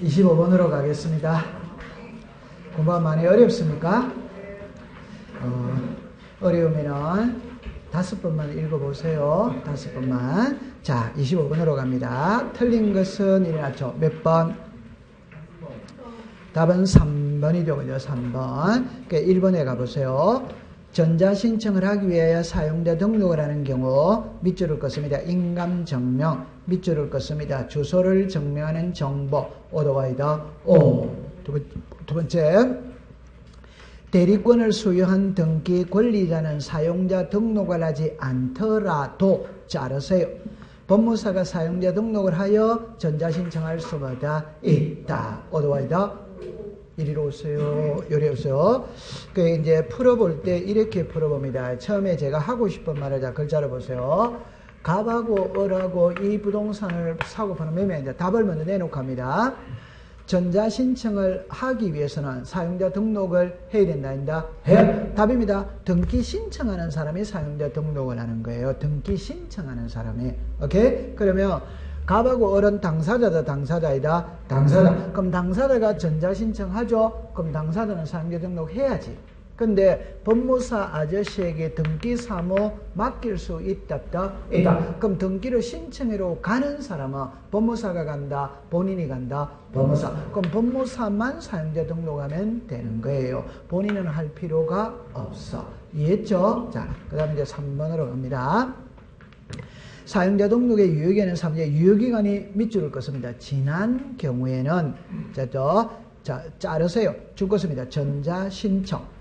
25번으로 가겠습니다. 공부가 많이 어렵습니까? 어려우면 5번만 읽어보세요. 5번만. 자, 25번으로 갑니다. 틀린 것은 일어났죠. 몇 번? 답은 3번이죠. 그죠? 3번. 그러니까 1번에 가보세요. 전자신청을 하기 위하여 사용자 등록을 하는 경우 밑줄을 긋습니다. 인감증명, 밑줄을 긋습니다. 주소를 증명하는 정보, 오더와이더 O. 두 번째, 대리권을 소유한 등기 권리자는 사용자 등록을 하지 않더라도 자르세요. 법무사가 사용자 등록을 하여 전자신청할 수마다 있다. 오더와이더 이리로 오세요. 요리 오세요. 그 이제 풀어볼 때 이렇게 풀어봅니다. 처음에 제가 하고 싶은 말을 자 글자로 보세요. 갑하고 을하고 이 부동산을 사고 파는 매매 이제 답을 먼저 내놓고 합니다. 전자신청을 하기 위해서는 사용자 등록을 해야 된다. 아니다? 해. 답입니다. 등기 신청하는 사람이 사용자 등록을 하는 거예요. 등기 신청하는 사람이. 오케이? 그러면 갑하고 을은 당사자다, 당사자이다, 당사자. 그럼 당사자가 전자신청하죠? 그럼 당사자는 사용자 등록해야지. 근데 법무사 아저씨에게 등기사무 맡길 수 있다. 그럼 등기를 신청하러 가는 사람은 법무사가 간다, 본인이 간다, 법무사. 그럼 법무사만 사용자 등록하면 되는 거예요. 본인은 할 필요가 없어. 이해했죠? 자, 그 다음에 이제 3번으로 갑니다. 사용자 등록의 유효기간은 3년, 유효기간이 밑줄을 긋습니다. 지난 경우에는, 자르세요. 줄 것입니다. 전자신청.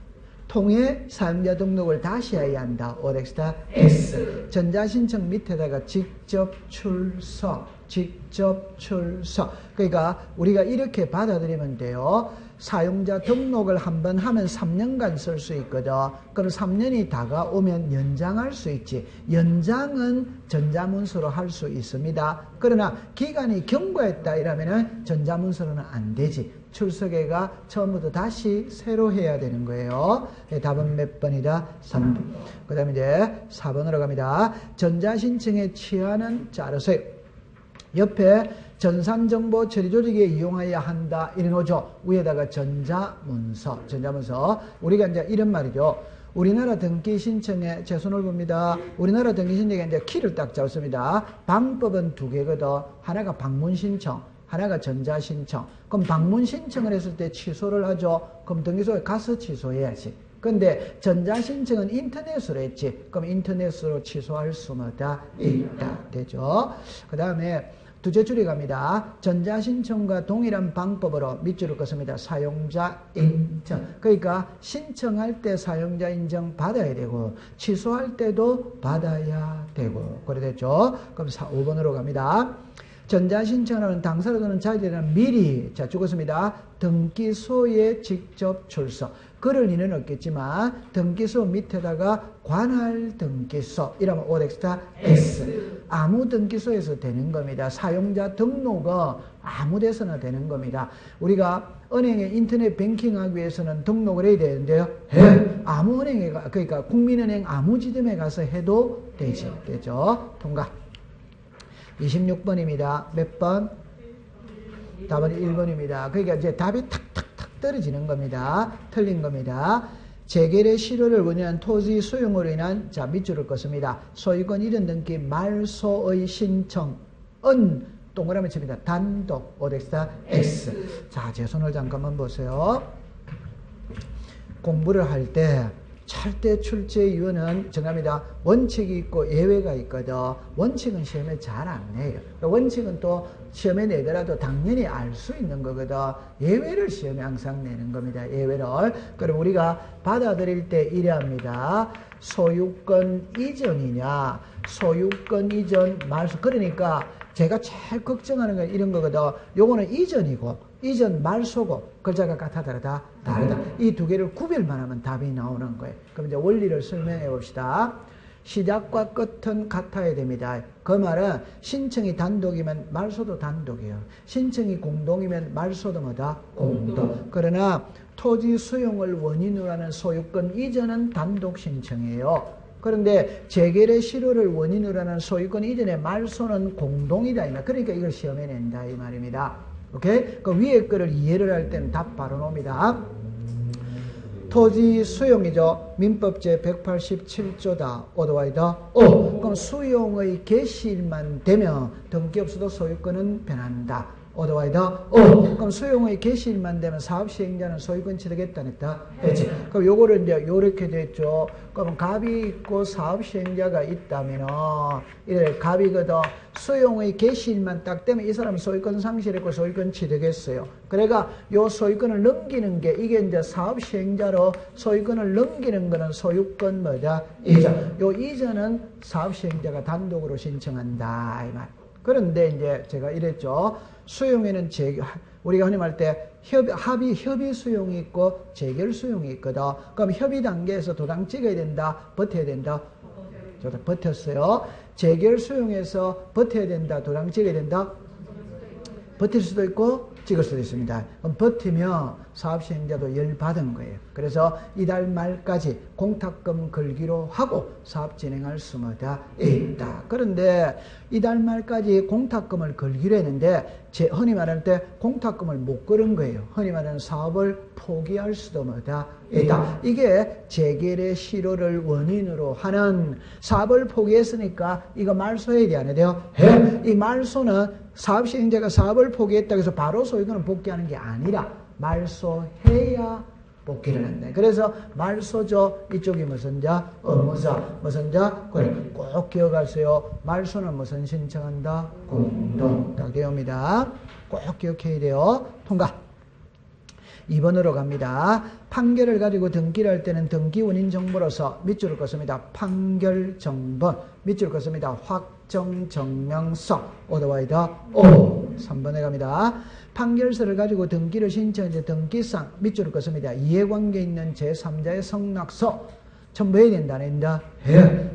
통해 사용자 등록을 다시 해야 한다. 오렉스타 S. 전자신청 밑에다가 직접 출석. 그러니까 우리가 이렇게 받아들이면 돼요. 사용자 등록을 한번 하면 3년간 쓸 수 있거든. 그럼 3년이 다가오면 연장할 수 있지. 연장은 전자문서로 할 수 있습니다. 그러나 기간이 경과했다 이러면은 전자문서로는 안 되지. 출석회가 처음부터 다시 새로 해야 되는 거예요. 답은 몇 번이다? 3번. 그 다음에 이제 4번으로 갑니다. 전자신청에 취하는 자르세요. 옆에 전산정보 처리 조직에 이용하여야 한다. 이래놓죠. 위에다가 전자문서. 우리가 이제 이런 말이죠. 우리나라 등기신청에 제 손을 봅니다. 우리나라 등기신청에 이제 키를 딱 잡습니다. 방법은 2개거든. 하나가 방문신청, 하나가 전자신청. 그럼 방문신청을 했을 때 취소를 하죠. 그럼 등기소에 가서 취소해야지. 근데 전자신청은 인터넷으로 했지. 그럼 인터넷으로 취소할 수마다 있다. 되죠? 그 다음에 두째 줄이 갑니다. 전자신청과 동일한 방법으로 밑줄을 긋습니다. 사용자 인정. 그러니까 신청할 때 사용자 인정 받아야 되고 취소할 때도 받아야 되고 그래 됐죠? 그럼 5번으로 갑니다. 전자신청하는 당사자는 자기들은 미리 죽었습니다. 등기소에 직접 출석. 그럴 리는 없겠지만 등기소 밑에다가 관할 등기소 이러면 오렉스타 S. 아무 등기소에서 되는 겁니다. 사용자 등록은 아무 데서나 되는 겁니다. 우리가 은행에 인터넷 뱅킹하기 위해서는 등록을 해야 되는데요. 아무 은행에 그러니까 국민은행 아무 지점에 가서 해도 되지. 되죠? 통과. 26번입니다. 몇 번? 답은 1번입니다. 그러니까 이제 답이 탁탁탁 떨어지는 겁니다. 틀린 겁니다. 재결의 실효를 원하는 토지 소용으로 인한 자 밑줄을 긋습니다. 소유권 이전 등기 말소의 신청은 동그라미 칩니다. 단독 오렉스타 X. 자, 제 손을 잠깐만 보세요. 공부를 할 때 절대 출제 이유는 정합니다. 원칙이 있고 예외가 있거든. 원칙은 시험에 잘 안 내요. 원칙은 또 시험에 내더라도 당연히 알 수 있는 거거든. 예외를 시험에 항상 내는 겁니다. 예외를. 그럼 우리가 받아들일 때 이래합니다. 소유권 이전이냐, 소유권 이전 말소. 그러니까 제가 제일 걱정하는 건 이런 거거든. 요거는 이전이고 이전 말소고 글자가 같아 다르다. 이 2개를 구별만 하면 답이 나오는 거예요. 그럼 이제 원리를 설명해 봅시다. 시작과 끝은 같아야 됩니다. 그 말은 신청이 단독이면 말소도 단독이에요. 신청이 공동이면 말소도 뭐다? 공동. 그러나 토지 수용을 원인으로 하는 소유권 이전은 단독 신청이에요. 그런데 재결의 실효를 원인으로 하는 소유권 이전의 말소는 공동이다. 그러니까 이걸 시험에 낸다 이 말입니다. 오케이? 그 위에 거를 이해를 할 때는 답 바로 나옵니다. 토지 수용이죠. 민법제 187조다. 오더와이더 그럼 수용의 개시일만 되면 등기 없어도 소유권은 변한다. 오더와이더 그럼 수용의 개시일만 되면 사업시행자는 소유권 취득했다 냈다 했지. 그럼 요거를 이제 요렇게 됐죠. 그럼 갑이 있고 사업시행자가 있다면은 이래 갑이거든. 수용의 개시일만 딱 되면 이 사람은 소유권 상실했고 소유권 취득했어요. 그러니까 요 소유권을 넘기는 게 이게 이제 사업시행자로 소유권을 넘기는 거는 소유권 뭐다? 이전. 요 이전은 사업시행자가 단독으로 신청한다 이 말. 그런데 이제 제가 이랬죠. 수용에는 우리가 흔히 말할 때 협의 수용이 있고 재결 수용이 있거든. 그럼 협의 단계에서 도장 찍어야 된다, 버텨야 된다. 저도 버텼어요. 재결 수용에서 버텨야 된다, 도장 찍어야 된다. 버틸 수도 있고 찍을 수도 있습니다. 그럼 버티면 사업시행자도 열받은 거예요. 그래서 이달 말까지 공탁금 걸기로 하고 사업 진행할 수마다 있다. 그런데 이달 말까지 공탁금을 걸기로 했는데 흔히 말할 때 공탁금을 못 걸은 거예요. 흔히 말하는 사업을 포기할 수도 마다 있다. 이게 재결의 실효를 원인으로 하는 사업을 포기했으니까 이거 말소해야 돼, 안 해야 돼요? 이 말소는 사업시행자가 사업을 포기했다고 해서 바로 소유권을 복귀하는 게 아니라 말소해야 복귀를 한다. 그래서 말소죠. 이쪽이 무슨 자? 무슨 자? 꼭 기억하세요. 말소는 무슨 신청한다? 공동. 딱 되옵니다. 꼭 기억해야 돼요. 통과. 2번으로 갑니다. 판결을 가지고 등기를 할 때는 등기 원인 정보로서 밑줄을 긋습니다. 판결 정보. 밑줄을 긋습니다. 확정 정명서. 오더와이더 3번에 갑니다. 판결서를 가지고 등기를 신청할 등기상 밑줄을 긋습니다. 이해관계 있는 제3자의 성락서 첨부해야 된다, 안 된다?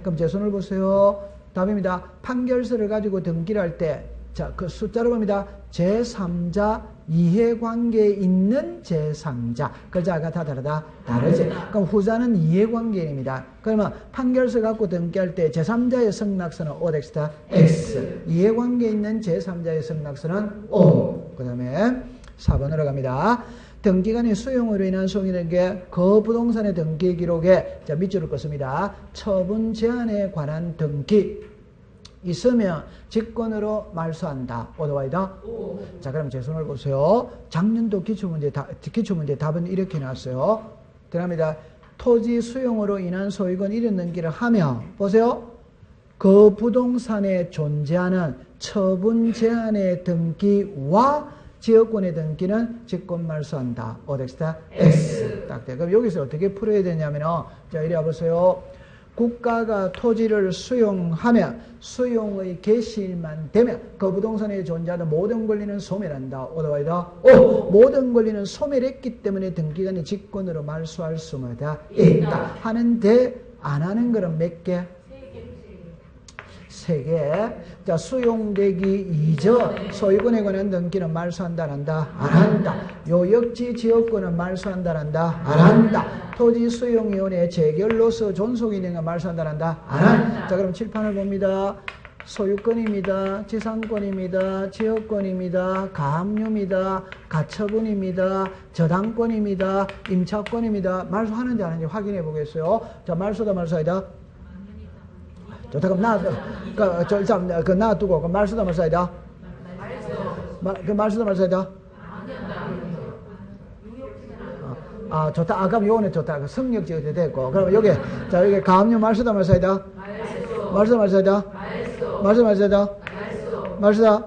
그럼 제 손을 보세요. 답입니다. 판결서를 가지고 등기를 할 때, 자, 그 숫자로 봅니다. 제3자 이해관계에 있는 제3자. 글자가 다 다르지? 그럼 후자는 이해관계입니다. 그러면 판결서 갖고 등기할 때 제3자의 성락서는 O덱스타 X. 이해관계에 있는 제3자의 성락서는 O. 그 다음에 4번으로 갑니다. 등기간의 수용으로 인한 소송이라는 게 그 부동산의 등기 기록에 자, 밑줄을 긋습니다. 처분 제한에 관한 등기 있으면 직권으로 말소한다. 오더와이더 자, 그럼 제 손을 보세요. 작년도 기초문제 답은 이렇게 나왔어요. 들어갑니다. 토지 수용으로 인한 소유권 잃어넘기를 하며 보세요. 그 부동산에 존재하는 처분 제한의 등기와 지역권의 등기는 직권 말소한다. 오덱스타 X. 딱 돼. 그럼 여기서 어떻게 풀어야 되냐면요. 자, 이리 와보세요. 국가가 토지를 수용하면 수용의 개시일만 되면 그 부동산에 존재하는 모든 권리는 소멸한다. 오더와이더 모든 권리는 소멸했기 때문에 등기관이 직권으로 말소할 수마다 있다. 하는데 안 하는 거는 몇 개? 3개. 자, 수용되기 이전 소유권에 관한 등기는 말소한다, 안 한다? 안 한다. 요역지 지역권은 말소한다, 안 한다? 안 한다. 토지 수용위원회 재결로서 존속이 되는 건 말소한다, 안 한다? 안 한다. 자, 그럼 칠판을 봅니다. 소유권입니다. 지상권입니다. 지역권입니다. 가압류입니다. 가처분입니다. 저당권입니다. 임차권입니다. 말소하는지 안 하는지 확인해 보겠어요. 자, 말소다, 말소하다? 좋다. 그럼 일단 놔두고, 그럼 말수다 말사이다? 그 말수다 말사이다? 아, 좋다. 그럼 요거는 좋다. 성역지어도 됐고. 그럼 여기, 자, 여기 가압류 말수다 말사이다? 말수다 말사이다? 말수다 말사이다? 말수다?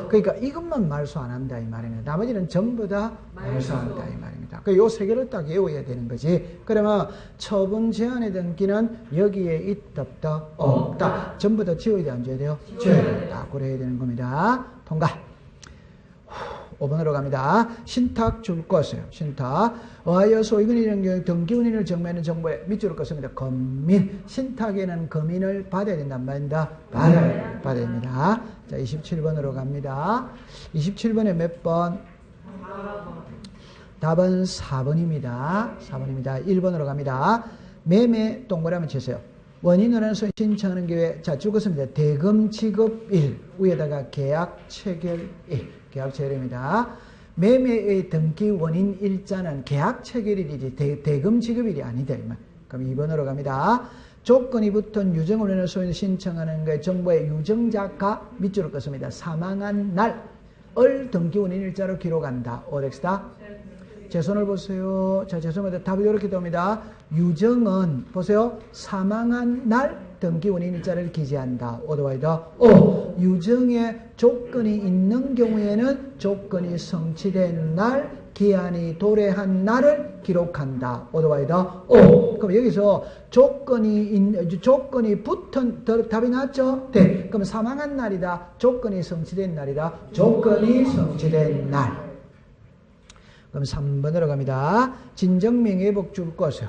그러니까 이것만 말수 안 한다 이 말입니다. 나머지는 전부 다 말수한다 이 말입니다. 그 요 3개를 딱 외워야 되는 거지. 그러면 처분 제한의 등기는 여기에 있다 없다? 없다. 전부 다 지워야 돼, 안 지워야 돼요? 지워야 된다. 그래야 되는 겁니다. 통과. 5번으로 갑니다. 신탁 줄 것이에요. 신탁. 어하여 소유권 이런 경우 등기운인을 정매하는 정보에 밑줄을 긋습니다. 검민. 신탁에는 검인을 받아야 된다. 안 받는다? 받아야 됩니다. 자, 27번으로 갑니다. 27번에 몇 번? 답은 4번입니다. 4번입니다. 1번으로 갑니다. 매매 동그라미 치세요. 원인으로는 신청하는 경우에 자 죽었습니다. 대금 지급일 위에다가 계약 체결일 계약 체결입니다. 매매의 등기 원인 일자는 계약 체결일이지 대금 지급일이 아니다. 그럼 2번으로 갑니다. 조건이 붙은 유정원인을 소유인 신청하는 것에 정보의 유정자가 밑줄을 긋습니다. 사망한 날을 등기 원인 일자로 기록한다. 오렉스다. 제 손을 보세요. 자, 제 손을 답이 이렇게 됩니다. 유정은 보세요. 사망한 날 등기 원인 일자를 기재한다. 오더와이더 오. 유정에 조건이 있는 경우에는 조건이 성취된 날, 기한이 도래한 날을 기록한다. 오더와이더 오. 그럼 여기서 조건이 붙은 답이 나왔죠? 네. 그럼 사망한 날이다. 조건이 성취된 날이다. 조건이 성취된 날. 그럼 3번으로 갑니다. 진정명예회복 줄 것이요.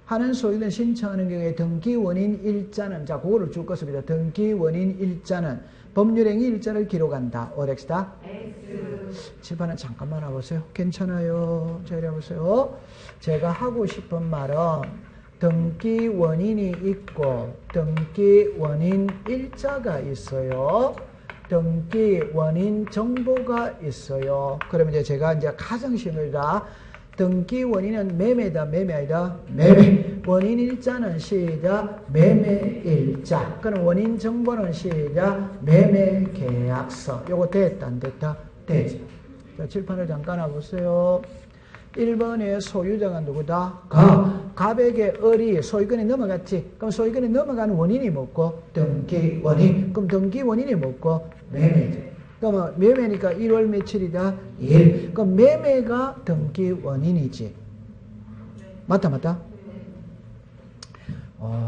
하는 소유는 신청하는 경우에 등기 원인 일자는 자 그거를 줄 것입니다. 등기 원인 일자는 법률행위 일자를 기록한다. 오렉스다. 칠판은 잠깐만 와보세요. 괜찮아요. 자 이리 와보세요. 제가 하고 싶은 말은 등기 원인이 있고 등기 원인 일자가 있어요. 등기 원인 정보가 있어요. 그러면 이제 제가 이제 가정식입니다. 등기 원인은 매매다, 매매 아니다. 매매. 원인 일자는 시작 매매 일자. 그럼 원인 정보는 시작 매매 계약서. 요거 됐다 안 됐다? 되지. 자, 칠판을 잠깐 와보세요. 1번의 소유자가 누구다? 갑에게 을이 소유권이 넘어갔지. 그럼 소유권이 넘어가는 원인이 뭐고? 등기 원인. 그럼 등기 원인이 뭐고? 매매지. 그러면 매매니까 1월 며칠이다? 1. 그럼 매매가 등기 원인이지. 맞다?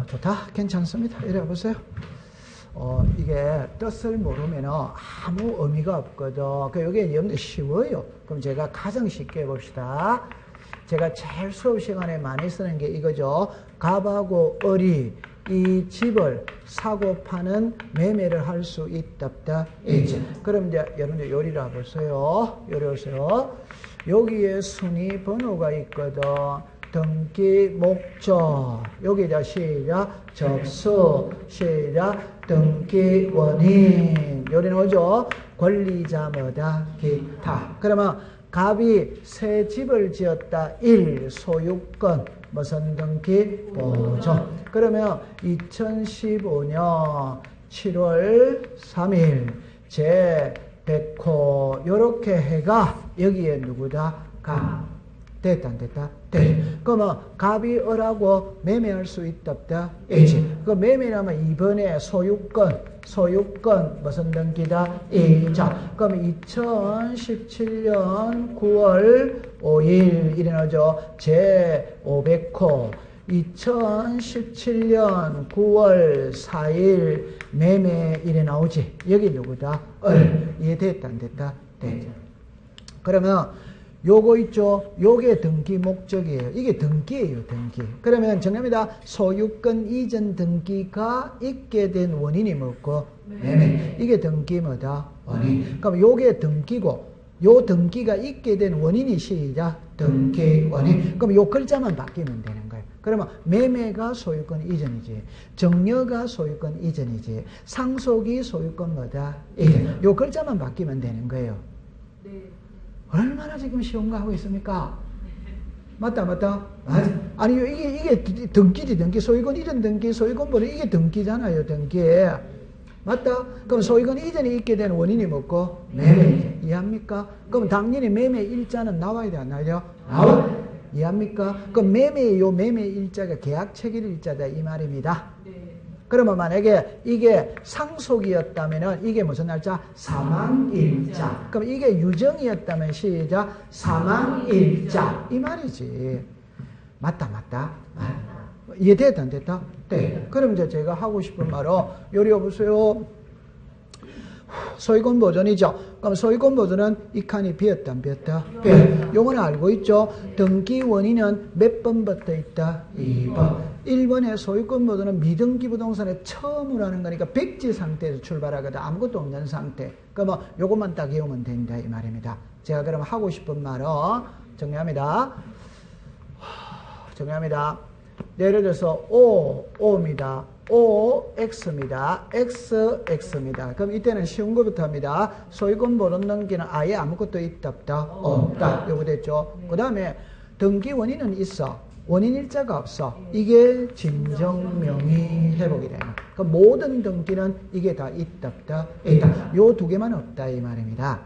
좋다. 괜찮습니다. 이래 보세요. 이게 뜻을 모르면 아무 의미가 없거든. 여기에 여러분들 쉬워요. 그럼 제가 가장 쉽게 해봅시다. 제가 제일 수업 시간에 많이 쓰는 게 이거죠. 갑하고 을이 이 집을 사고 파는 매매를 할 수 있다 없다? 있지. 그럼 이제 여러분들 요리를 해보세요. 요리 보세요. 여기에 순위 번호가 있거든. 등기 목적. 여기다 시작 접수 시작 등기 원인. 요리는 오죠. 권리자 뭐다? 기타. 그러면 갑이 새 집을 지었다. 1. 소유권 무슨 등기? 보존. 그러면 2015년 7월 3일 제 백호 요렇게 해가 여기에 누구다? 갑. 됐다 안 됐다? 됐다. 그러면 갑이 을하고 매매할 수 있다 없다? 있지. 그 매매라면 이번에 소유권 무슨 등기다? 이자. 그럼 2017년 9월 5일 일어나죠. 제 500호 2017년 9월 4일 매매일에 나오지. 여기 누구다? 을. 이해됐다 안 됐다? 됐다. 그러면 요거 있죠? 요게 등기 목적이에요. 이게 등기예요, 등기. 그러면 정답입니다. 소유권 이전 등기가 있게 된 원인이 뭐고? 매매. 이게 등기 뭐다? 원인. 그럼 요게 등기고, 요 등기가 있게 된 원인이 시작 등기 원인. 그럼 요 글자만 바뀌면 되는 거예요. 그러면 매매가 소유권 이전이지, 정려가 소유권 이전이지, 상속이 소유권 뭐다? 이전. 요 글자만 바뀌면 되는 거예요. 네. 얼마나 지금 쉬운 거 하고 있습니까? 맞다. 맞아. 아니, 이게 등기지, 등기. 소유권 이전 등기, 소유권 번호, 이게 등기잖아요, 등기. 맞다? 그럼 소유권 이전이 있게 된 원인이 뭐고? 매매. 이해합니까? 그럼 당연히 매매 일자는 나와야 돼, 안 나와요? 나와. 이해합니까? 그럼 매매 일자가 계약 체결 일자다, 이 말입니다. 그러면 만약에 이게 상속이었다면 이게 무슨 날짜? 사망일자. 그럼 이게 유정이었다면 시작 사망일자. 이 말이지. 맞다. 이해됐다 안 됐다? 네. 그럼 이제 제가 하고 싶은 말은 요리 여보세요. 소유권 보존이죠. 그럼 소유권 보존은 이 칸이 비었다 안 비었다? 비었다. 요거는 알고 있죠. 등기 원인은 몇 번부터 있다? 2번. 1번의 소유권 보존은 미등기 부동산에 처음으로 하는 거니까 백지 상태에서 출발하거든. 아무것도 없는 상태. 그러면 요것만 딱 외우면 된다 이 말입니다. 제가 그럼 하고 싶은 말은 정리합니다. 예를 들어서 오입니다. OX입니다. XX,X입니다. 그럼 이때는 쉬운 것부터 합니다. 소유권 모든 등기는 아예 아무것도 있다 없다? 없다. 요거 됐죠? 그 다음에 등기 원인은 있어. 원인 일자가 없어. 이게 진정명의 회복이 돼요. 그럼 모든 등기는 이게 다 있다 없다? 있다. 요 두 개만 없다 이 말입니다.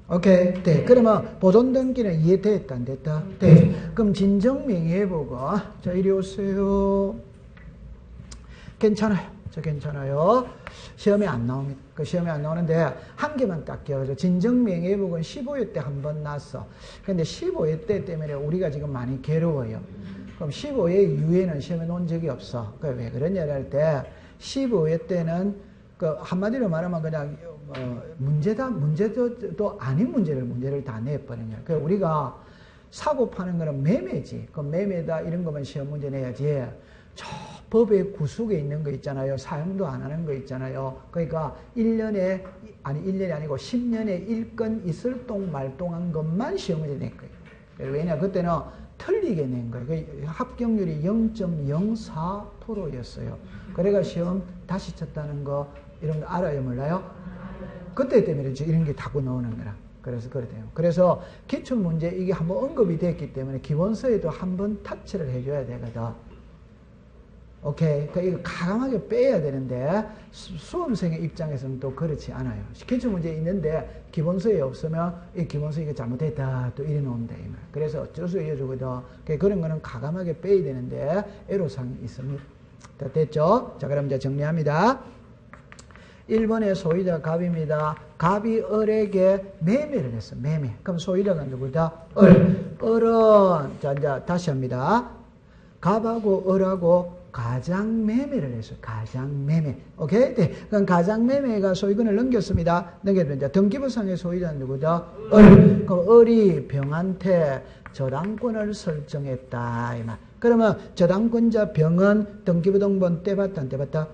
오케이. 네. 그러면 보존 등기는 이해됐다 안 됐다? 네. 그럼 진정명의 회복은 자 이리 오세요. 괜찮아요. 저 괜찮아요. 시험에 안 나옵니다. 그 시험에 안 나오는데 한 개만 딱 기억하죠. 진정명예회복은 15회 때 한 번 났어. 근데 15회 때 때문에 우리가 지금 많이 괴로워요. 그럼 15회 이후에는 시험에 놓은 적이 없어. 그 왜 그러냐를 할 때 15회 때는 그 한마디로 말하면 그냥 문제도 아닌 문제를 다 내버리냐. 그 우리가 사고 파는 거는 매매지. 그 매매다 이런 거면 시험 문제 내야지. 저 법의 구속에 있는 거 있잖아요. 사용도 안 하는 거 있잖아요. 그러니까 1년이 아니고 10년에 1건 있을 동 말동한 것만 시험 문제 낸 거예요. 왜냐 그때는 틀리게 낸 거예요. 그 합격률이 0.04%였어요. 그래가 시험 다시 쳤다는 거 이런 거 알아요, 몰라요? 그때 때문에 이런 게 자꾸 나오는 거라. 그래서 그래요. 그래서 기출 문제 이게 한번 언급이 됐기 때문에 기본서에도 한번 터치를 해줘야 되거든. 오케이. 그러니까 이거 가감하게 빼야 되는데 수험생의 입장에서는 또 그렇지 않아요. 기출문제 있는데 기본서에 없으면 이 기본서 이거 잘못했다 또 이래 놓는다 이 말. 그래서 어쩔 수 없어주거든. 그런 거는 가감하게 빼야 되는데 애로사항이 있습니다. 다 됐죠? 자 그럼 이제 정리합니다. 1번의 소유자 갑입니다. 갑이 을에게 매매를 했어. 매매. 그럼 소유자가 누구다? 을. 을은 자 이제 다시 합니다. 갑하고 을하고 가장매매를 했어요. 가장매매. 오케이? 네. 그럼 가장매매가 소유권을 넘겼습니다. 넘겼는데, 이제 등기부상의 소유자는 누구다? 을. 그럼 을이 병한테 저당권을 설정했다. 이 말. 그러면 저당권자 병은 등기부 등본 떼봤다, 안 떼봤다?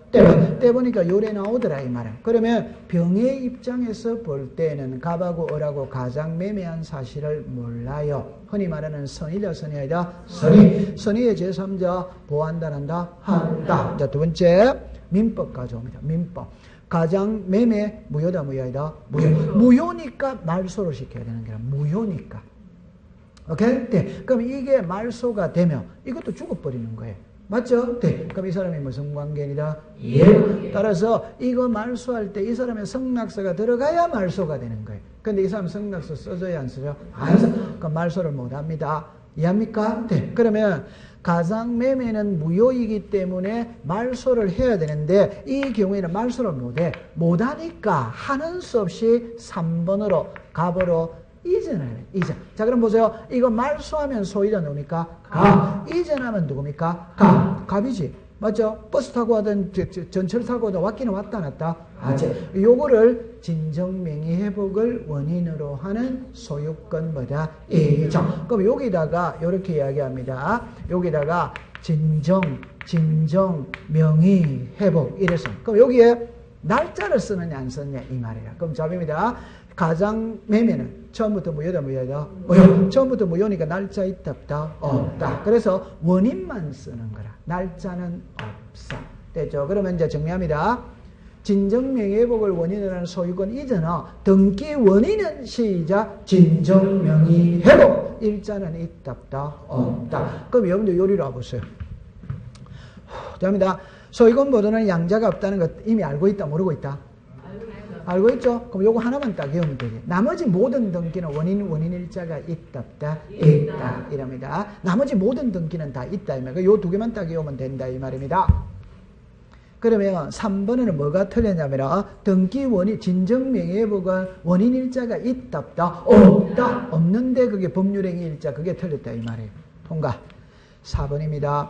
떼보니까 요래 나오더라, 이 말은. 그러면 병의 입장에서 볼 때는 갑하고 을하고 가장매매한 사실을 몰라요. 흔히 말하는 선의자, 선의아니다? 선의의 제3자 보호한다, 한다? 한다. 자, 두 번째, 민법 가져옵니다. 민법. 가장매매 무효다, 무효이다? 무효. 무효니까 말소를 시켜야 되는 거야. 무효니까. 오케이? 네. 그럼 이게 말소가 되면 이것도 죽어버리는 거예요. 맞죠? 네. 그럼 이 사람이 무슨 관계이다? 예. 따라서 이거 말소할 때 이 사람의 성낙서가 들어가야 말소가 되는 거예요. 근데 이 사람 성낙서 써줘야 안 써줘? 안 써. 그럼 말소를 못 합니다. 이해합니까? 네. 그러면 가장매매는 무효이기 때문에 말소를 해야 되는데 이 경우에는 말소를 못해. 못하니까 하는 수 없이 3번으로 갑으로 이전을 해. 이전. 자, 그럼 보세요. 이거 말소하면 소유자 누굽니까? 갑. 이전하면 누굽니까? 갑. 갑이지. 맞죠? 버스 타고 하든 전철 타고 하든 왔기는 왔다 놨다. 하지. 요거를 진정명의회복을 원인으로 하는 소유권 뭐다? 이전. 그럼 여기다가 요렇게 이야기합니다. 여기다가 진정명의회복 이래서. 그럼 여기에 날짜를 쓰느냐 안 쓰느냐 이 말이에요. 그럼 답입니다. 가장매매는 처음부터 무효다, 무효다? 무효. 처음부터 무효니까 날짜 있다, 없다? 없다. 그래서 원인만 쓰는 거라. 날짜는 없어. 됐죠? 그러면 이제 정리합니다. 진정명의회복을 원인으로 하는 소유권 이전은 등기 원인은 시작 진정명의회복. 일자는 있다, 없다? 없다. 그럼 여러분들 요리로 와보세요. 됩니다. 소유권 보존은 양자가 없다는 것 이미 알고 있다, 모르고 있다? 알고 있죠? 그럼 요거 하나만 딱 외우면 되지. 나머지 모든 등기는 원인 일자가 있다, 없다? 있다. 이랍니다. 나머지 모든 등기는 다 있다. 이 말이에요. 요 두 개만 딱 외우면 된다. 이 말입니다. 그러면 3번에는 뭐가 틀렸냐면, 등기 원인, 진정명의회복은 원인 일자가 있다, 없다? 없다. 없는데 그게 법률행위 일자, 그게 틀렸다. 이 말이에요. 통과. 4번입니다.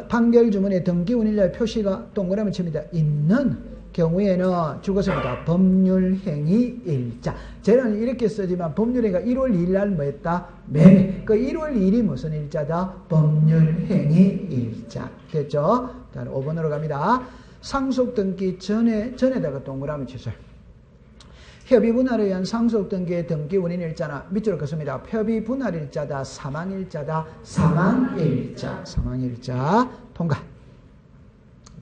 판결 주문에 등기 원인일자의 표시가 동그라미 칩니다. 있는 경우에는 죽었습니다. 법률행위 일자. 쟤는 이렇게 쓰지만 법률행위가 1월 2일 날 뭐 했다? 매매. 그 1월 2일이 무슨 일자다? 법률행위 일자. 됐죠? 다음 5번으로 갑니다. 상속 등기 전에다가 동그라미 치세요. 협의 분할에 의한 상속 등기의 등기 원인 일자나 밑으로 긋습니다. 협의 분할 일자다, 사망 일자다, 사망 일자. 통과.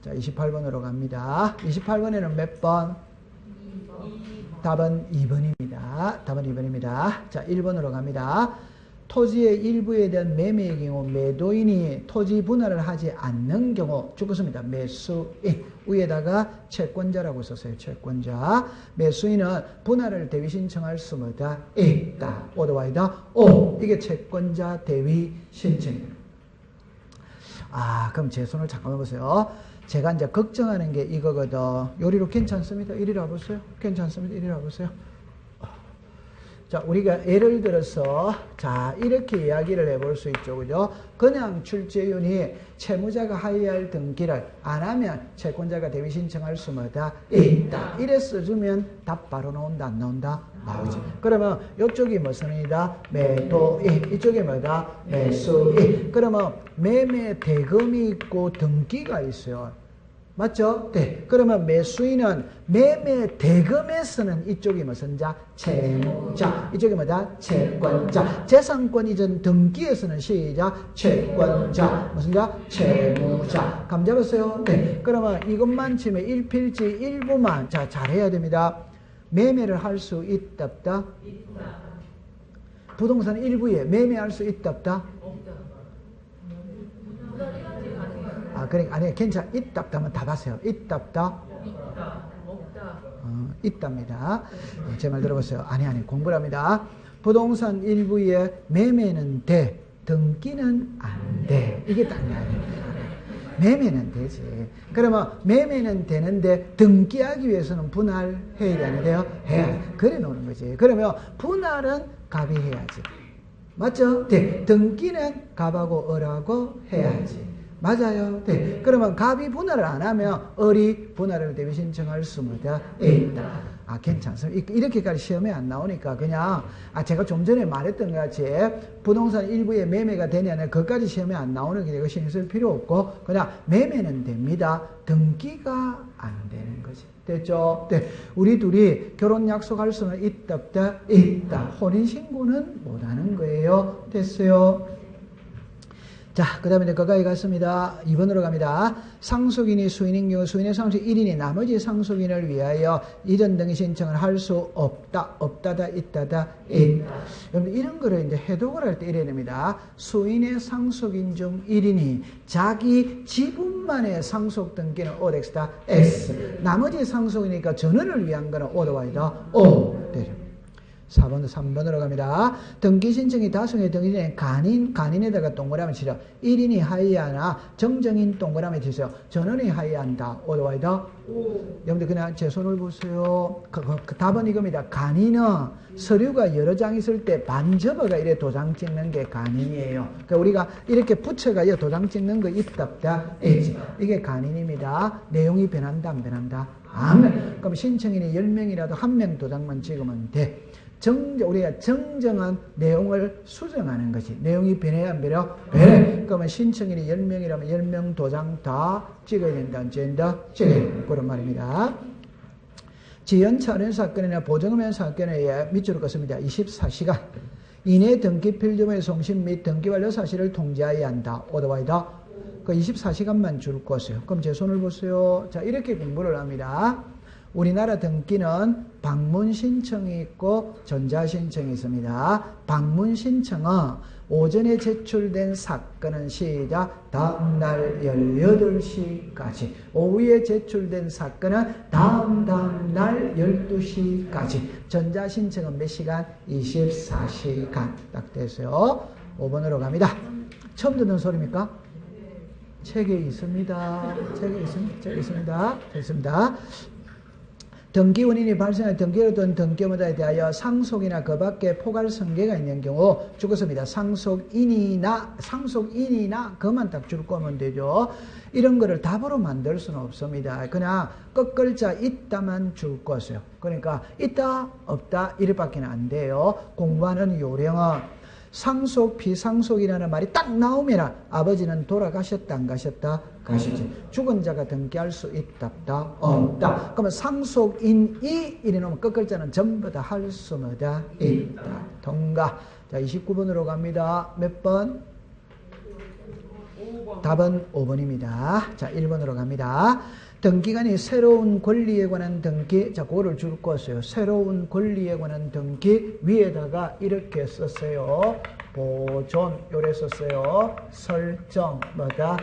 자, 28번으로 갑니다. 28번에는 몇 번? 답은 2번입니다. 답은 2번입니다. 자, 1번으로 갑니다. 토지의 일부에 대한 매매의 경우 매도인이 토지 분할을 하지 않는 경우 죽었습니다. 매수인 위에다가 채권자라고 썼어요. 채권자. 매수인은 분할을 대위 신청할 수마다 있다. 오더와이다. 오. 이게 채권자 대위 신청입니다. 그럼 제 손을 잠깐만 보세요. 제가 이제 걱정하는 게 이거거든. 요리로 괜찮습니다. 이리 와보세요. 괜찮습니다. 이리 와보세요. 자, 우리가 예를 들어서, 자, 이렇게 이야기를 해볼 수 있죠. 그죠? 그냥 출제윤이 채무자가 하여할 등기를 안 하면 채권자가 대위 신청할 수마다 있다. 이래 써주면 답 바로 나온다, 안 나온다? 나오지. 그러면 이쪽이 무슨이다? 매도인. 이쪽이 뭐다? 매수인. 그러면 매매 대금이 있고 등기가 있어요. 맞죠? 네. 그러면 매수인은 매매 대금에서는 이쪽이 무슨 자? 채무자. 이쪽이 뭐다? 채권자. 재산권 이전 등기에서는 시작. 채권자. 무슨 자? 채무자. 감 잡았어요? 네. 그러면 이것만 치면 1필지 일부만. 자, 잘해야 됩니다. 매매를 할 수 있다, 없다? 있다. 부동산 일부에 매매할 수 있다, 없다? 그러니까, 아니, 괜찮아. 있다, 없다면 다 봤어요. 있다, 없다? 있다, 없다. 있답니다. 제 말 들어보세요. 아니, 공부를 합니다. 부동산 일부에 매매는 돼, 등기는 안 돼. 이게 딱 이야기입니다. 매매는 되지. 그러면 매매는 되는데 등기하기 위해서는 분할해야 되는데요. 해야. 그래 놓는 거지. 그러면 분할은 갑이 해야지. 맞죠? 네. 등기는 갑하고 을하고 해야지. 맞아요. 네. 그러면 갑이 분할을 안 하면 을이 분할을 대비 신청할 수마다 있다. 괜찮습니다. 이렇게까지 시험에 안 나오니까 그냥 제가 좀 전에 말했던 것 같이 부동산 일부에 매매가 되냐는 그것까지 시험에 안 나오는 게 이거 신경 쓸 필요 없고 그냥 매매는 됩니다. 등기가 안 되는 거지. 됐죠? 네. 우리 둘이 결혼 약속할 수는 있다 없다? 있다. 혼인신고는 못하는 거예요. 됐어요? 자, 그 다음에 거기까지 갔습니다. 2번으로 갑니다. 상속인이 수인인 경우 수인의 상속 1인이 나머지 상속인을 위하여 이전 등기 신청을 할 수 없다, 없다다, 있다다, 있다. 여러분, 이런 거를 이제 해독을 할 때 이래야 됩니다. 수인의 상속인 중 1인이 자기 지분만의 상속 등기는 OX다, X. 나머지 상속이니까 전원을 위한 거는 O다, O. 3번으로 갑니다. 등기 신청이 다수의 등기 전에 간인에다가 동그라미 치려. 1인이 하이하나 정정인 동그라미 치세요. 전원이 하이한다. 오더와이다. 여러분들 그냥 제 손을 보세요. 그 답은 이겁니다. 간인은 서류가 여러 장 있을 때 반접어가 이래 도장 찍는 게 간인이에요. 그러니까 우리가 이렇게 붙여가 도장 찍는 거 있다 없다? 있지. 이게 간인입니다. 내용이 변한다 안 변한다? 아멘. 그럼 신청인이 10명이라도 1명 도장만 찍으면 돼. 우리가 정정한 내용을 수정하는 것이. 내용이 변해야 안 변해? 변해. 그러면 신청인이 10명이라면 10명 도장 다 찍어야 된다. 안 찍는다? 찍어야 된다. 그런 말입니다. 지연차련 사건이나 보증금연 사건에 밑줄을 긋습니다. 24시간 이내 등기 필름의 송신 및 등기 완료 사실을 통지해야 한다. 오더와이다. 그 24시간만 줄 것이요. 그럼 제 손을 보세요. 자, 이렇게 공부를 합니다. 우리나라 등기는 방문 신청이 있고 전자 신청이 있습니다. 방문 신청은 오전에 제출된 사건은 시작 다음날 18시까지, 오후에 제출된 사건은 다음날 12시까지. 전자 신청은 몇 시간? 24시간. 딱 됐어요. 5번으로 갑니다. 처음 듣는 소리입니까? 책에 있습니다. 책에 있습니다. 됐습니다. 등기 원인이 발생한 등기로 든 등기업자에 대하여 상속이나 그 밖에 포괄 성계가 있는 경우 죽었습니다. 상속인이나 그만 딱 줄 거면 되죠. 이런 거를 답으로 만들 수는 없습니다. 그냥 끝글자 있다만 줄 것이요. 그러니까 있다 없다 이래밖에 안 돼요. 공부하는 요령은 상속, 비상속이라는 말이 딱 나오면 아버지는 돌아가셨다, 안 가셨다? 가셨지. 죽은 자가 등기할 수 있다, 없다? 없다. 그러면 상속인이 이래 놓으면 끝글자는 전부 다 할 수마다 있다. 통과. 자, 29번으로 갑니다. 몇 번? 답은 5번입니다. 자, 1번으로 갑니다. 등기관이 새로운 권리에 관한 등기, 자, 그거를 줄 것이요. 새로운 권리에 관한 등기 위에다가 이렇게 썼어요. 보존, 요래 썼어요. 설정, 뭐다?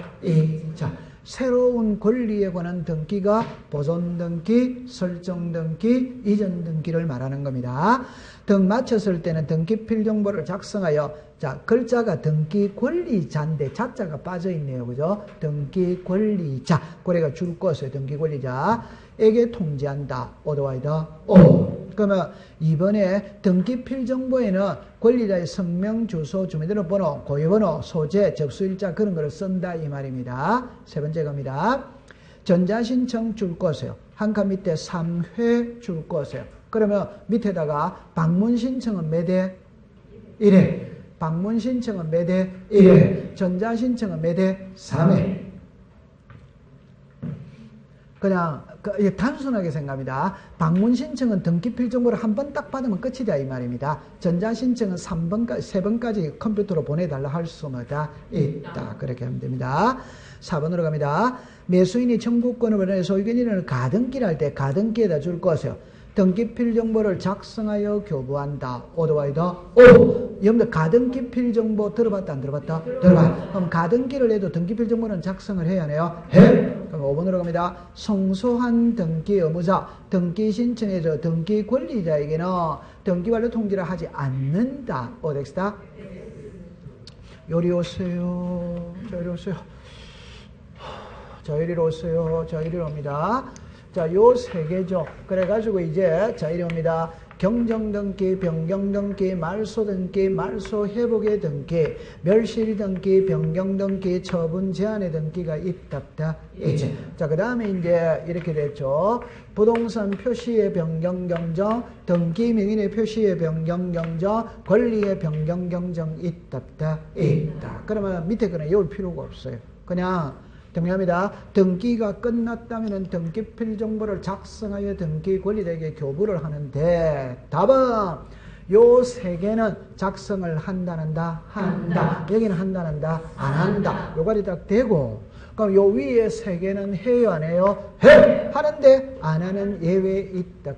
자, 새로운 권리에 관한 등기가 보존 등기, 설정 등기, 이전 등기를 말하는 겁니다. 등 맞췄을 때는 등기 필정보를 작성하여, 자, 글자가 등기 권리자인데 자자가 빠져 있네요. 그죠? 등기 권리자. 고래가 줄 것이에요. 등기 권리자에게 통지한다. 오더와이더 오. 그러면 이번에 등기 필정보에는 권리자의 성명, 주소, 주민등록번호, 고유번호, 소재, 접수일자 그런 거를 쓴다 이 말입니다. 세 번째 갑니다. 전자신청 줄 것이에요. 한 칸 밑에 3회 줄 것이에요. 그러면 밑에다가 방문신청은 몇 회? 1회. 방문신청은 몇 회? 1회. 전자신청은 몇 회? 3회. 그냥 단순하게 생각합니다. 방문신청은 등기필정보를 한 번 딱 받으면 끝이다 이 말입니다. 전자신청은 3번까지 컴퓨터로 보내달라 할 수마다 있다. 그렇게 하면 됩니다. 4번으로 갑니다. 매수인이 청구권을 원해 소유권인을 가등기를 할 때 가등기에다 줄 것이요. 등기필정보를 작성하여 교부한다. 오더와이더 오. 여러분들 가등기필정보 들어봤다 안 들어봤다? 들어봐. 그럼 가등기를 해도 등기필정보는 작성을 해야 하네요. 해. 그럼 5번으로 갑니다. 성소한 등기 의무자, 등기 신청해서 등기 권리자에게는 등기 완료 통지를 하지 않는다. 오덱스다. 요리 오세요. 자, 이리 오세요. 자, 이리로 오세요. 자, 이리로 옵니다. 자, 요 세 개죠. 그래가지고 이제, 자, 이리 옵니다. 경정등기, 변경등기, 말소등기, 말소회복의 등기, 멸실등기, 변경등기, 처분 제한의 등기가 있답다. 이제. 자, 그 다음에 이제 이렇게 됐죠. 부동산 표시의 변경경정, 등기 명인의 표시의 변경경정, 권리의 변경경정 있답다. 있다. 그러면 밑에 거는 외울 필요가 없어요. 그냥 정리합니다. 등기가 끝났다면 등기필정보를 작성하여 등기 권리자에게 교부를 하는데 답은 요 세 개는 작성을 한다. 여기는 한다. 안 한다. 요까지 딱 되고 그럼 요 위에 세 개는 해요 안 해요? 해! 하는데 안 하는 예외 있다.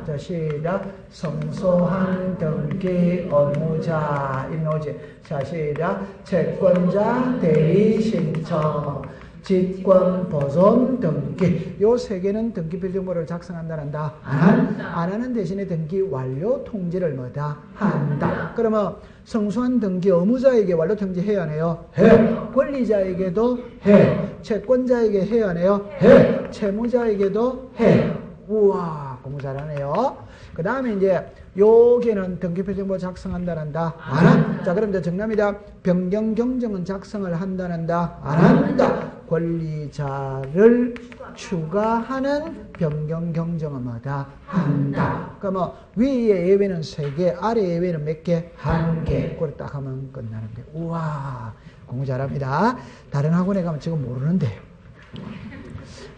자, 시작. 성소한 등기 의무자 이 나오지. 자, 시작. 채권자 대리 신청 직권 보존 등기 요 세 개는 등기 필정보를 작성한다. 안 하는 대신에 등기 완료 통지를 뭐다? 한다. 그러면 성소한 등기 의무자에게 완료 통지해야 하네요. 해. 권리자에게도 해. 채권자에게 해야 하네요. 해. 채무자에게도 해. 우와, 공부 잘하네요. 그 다음에 이제 요게는 등기필정보 작성한다. 안 한다. 자, 그럼 이제 정답입니다. 변경경정은 작성을 한다. 안 한다. 권리자를 추가하는 변경경정은 뭐다? 한다. 그러면 위에 예외는 3개, 아래 예외는 몇 개? 1개. 그걸 딱 하면 끝나는데. 우와, 공부 잘합니다. 다른 학원에 가면 지금 모르는데요.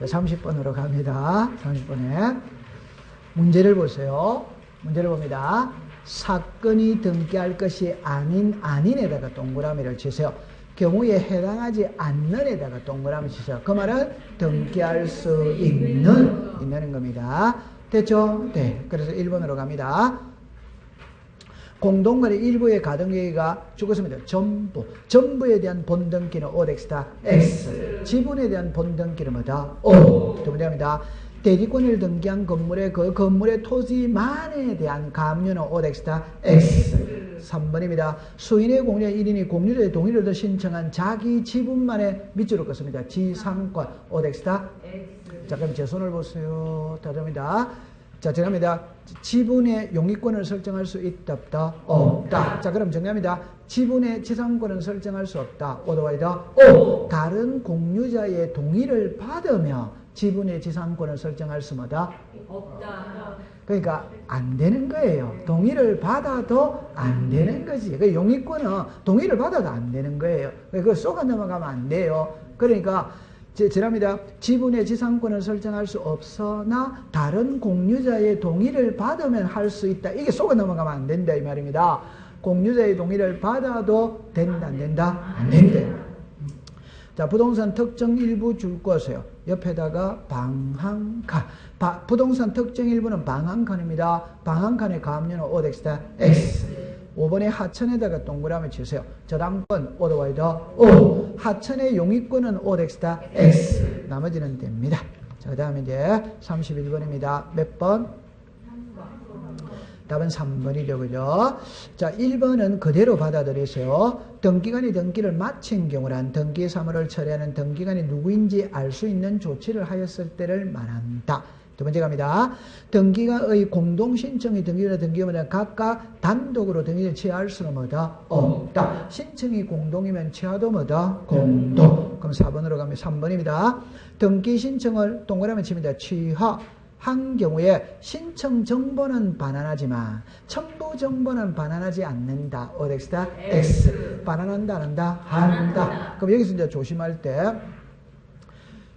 30번으로 갑니다. 30번에. 문제를 보세요. 문제를 봅니다. 사건이 등기할 것이 아닌에다가 동그라미를 치세요. 경우에 해당하지 않는 에다가 동그라미 치세요. 그 말은 등기할 수 있는 겁니다. 됐죠? 네. 그래서 1번으로 갑니다. 공동거래 일부의 가등기가 죽었습니다. 전부에 대한 본등기는 O덱스다. X. 지분에 대한 본등기는 뭐다? O. 두 번째입니다. 대지권을 등기한 건물의 그 건물의 토지만에 대한 가압류는 O덱스다. X. 3번입니다. 수인의 공유자 1인이 공유자의 동의를 얻어 신청한 자기 지분만의 밑줄을 긋습니다. 지상권 O덱스다. X. 자, 그럼 제 손을 보세요. 다릅니다. 자, 정합니다. 지분의 용의권을 설정할 수 있다. 없다. 자, 그럼 정합니다. 지분의 지상권을 설정할 수 없다. 오더와이더 오. 다른 공유자의 동의를 받으며 지분의 지상권을 설정할 수 없다. 그러니까 안 되는 거예요. 동의를 받아도 안 되는 거지. 그 용의권은 동의를 받아도 안 되는 거예요. 그거 쏘가 넘어가면 안 돼요. 그러니까 제랍니다. 지분의 지상권을 설정할 수 없으나 다른 공유자의 동의를 받으면 할 수 있다. 이게 쏘가 넘어가면 안 된다 이 말입니다. 공유자의 동의를 받아도 된다 안 된다? 안 된다. 자, 부동산 특정 일부 줄 것이에요. 옆에다가 방 한 칸. 부동산 특정 일부는 방 한 칸입니다. 방 한 칸의 가압류는 O덱스다 X. 5번에 하천에다가 동그라미 치세요. 저당권 오더와이더 O. 하천의 용익권은 O덱스다 X. 나머지는 됩니다. 자, 그 다음에 이제 31번입니다. 몇 번? 답은 3번이죠. 그죠? 자, 1번은 그대로 받아들이세요. 등기관이 등기를 마친 경우란 등기 사무를 처리하는 등기관이 누구인지 알 수 있는 조치를 하였을 때를 말한다. 두 번째 갑니다. 등기가의 공동신청이 등기나 등기부는 각각 단독으로 등기를 취하할 수는 뭐다? 없다. 신청이 공동이면 취하도 뭐다? 공동. 그럼 4번으로 가면 3번입니다. 등기 신청을 동그라미 칩니다. 취하한 경우에 신청 정보는 반환하지만 첨부 정보는 반환하지 않는다. O덱스다 X. 반환한다, 안 한다? 한다. 그럼 여기서 이제 조심할 때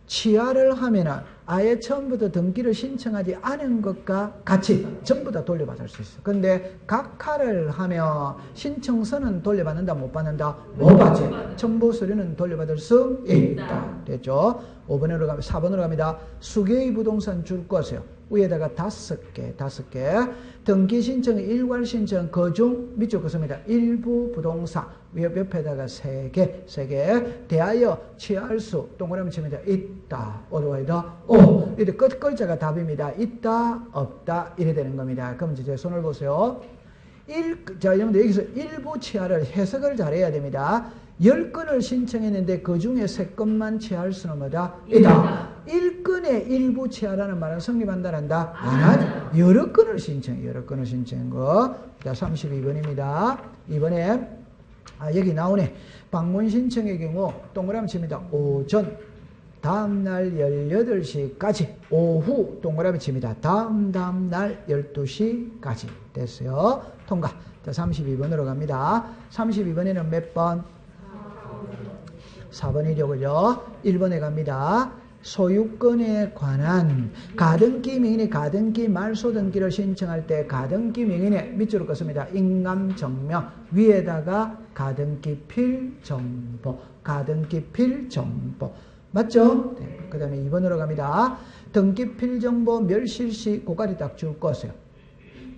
취하를 하면은 아예 처음부터 등기를 신청하지 않은 것과 같이 전부 다 돌려받을 수 있어. 근데 각하를 하면 신청서는 돌려받는다, 못 받는다? 못 받지. 첨부 서류는 돌려받을 수 있다. 됐죠? 5번으로 가면 4번으로 갑니다. 수개의 부동산 줄 것이요. 위에다가 5개. 등기 신청의 일괄 신청 그중 밑줄 긋습니다. 일부 부동산 옆에다가 3개 대하여 취할 수 동그라미 칩니다. 있다. 어디와이다? 오. 이때 끝 글자가 답입니다. 있다, 없다 이래 되는 겁니다. 그럼 이제 제 손을 보세요. 자, 여러분들 여기서 일부 취하를 해석을 잘해야 됩니다. 10건을 신청했는데 그 중에 3건만 취할 수는 뭐다? 있다. 1건의 일부 취하라는 말은 성립한다란다? 안 하지. 여러 건을 신청한 거. 자, 32번입니다. 이번에, 여기 나오네. 방문 신청의 경우, 동그라미 칩니다. 오전, 다음날 18시까지, 오후, 동그라미 칩니다. 다음날 12시까지. 됐어요. 통과. 자, 32번으로 갑니다. 32번에는 몇 번? 4번이죠. 그죠? 1번에 갑니다. 소유권에 관한 가등기 명인이 가등기 말소 등기를 신청할 때 가등기 명인의 밑줄을 긋습니다. 인감정명 위에다가 가등기 필정보 맞죠? 네. 그 다음에 2번으로 갑니다. 등기 필정보 멸실시 고까지 딱 줄 것이에요.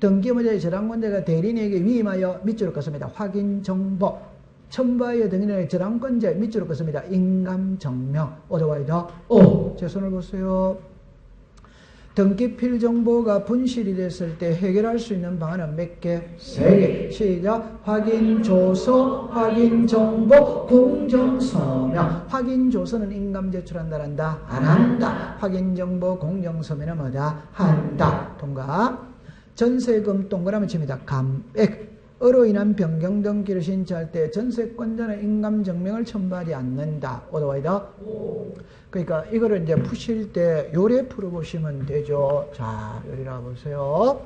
등기무자의 저당권자가 대리인에게 위임하여 밑줄을 긋습니다. 확인정보 첨부하여 등기인의 저당권자 밑줄을 긋습니다. 인감정명 오더와이더 O. 제 손을 보세요. 등기필 정보가 분실이 됐을 때 해결할 수 있는 방안은 몇 개? 3개. 시작. 확인조서, 확인정보, 공정서명. 확인조서는 인감 제출한다란다? 안 한다. 확인정보, 공정서명은 뭐다? 한다. 통과. 전세금 동그라미 칩니다. 감액. 으로 인한 변경 등기를 신청할 때 전세권자는 인감증명을 첨부하지 않는다. 오더와이더. 그러니까 이거를 이제 푸실 때 요래 풀어보시면 되죠. 자, 요리라 보세요.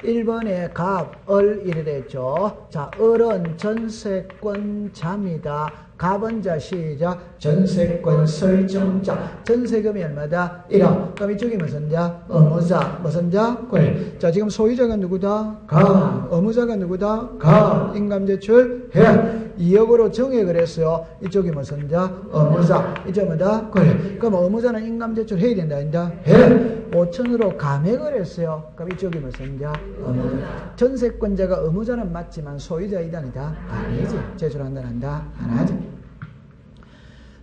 1번에 갑, 을 이래 됐죠. 자, 을은 전세권자입니다. 갑은 자 시작. 전세권 설정자. 전세금이 얼마다? 1억. 그럼 이쪽이 무슨 자? 의무자. 무슨 자? 권. 자, 지금 소유자가 누구다? 갑. 의무자가 누구다? 갑. 인감제출 해. 2억으로 정액을 했어요. 이쪽이 무슨 자? 의무자. 이쪽은 뭐다? 권. 그럼 의무자는 인감제출 해야 된다, 아니다? 해. 5천으로 감액을 했어요. 그럼 이쪽이 무슨 자? 의무자. 전세권자가 의무자는 맞지만 소유자이다, 아니다? 아니지. 제출한다, 한다? 안 하지.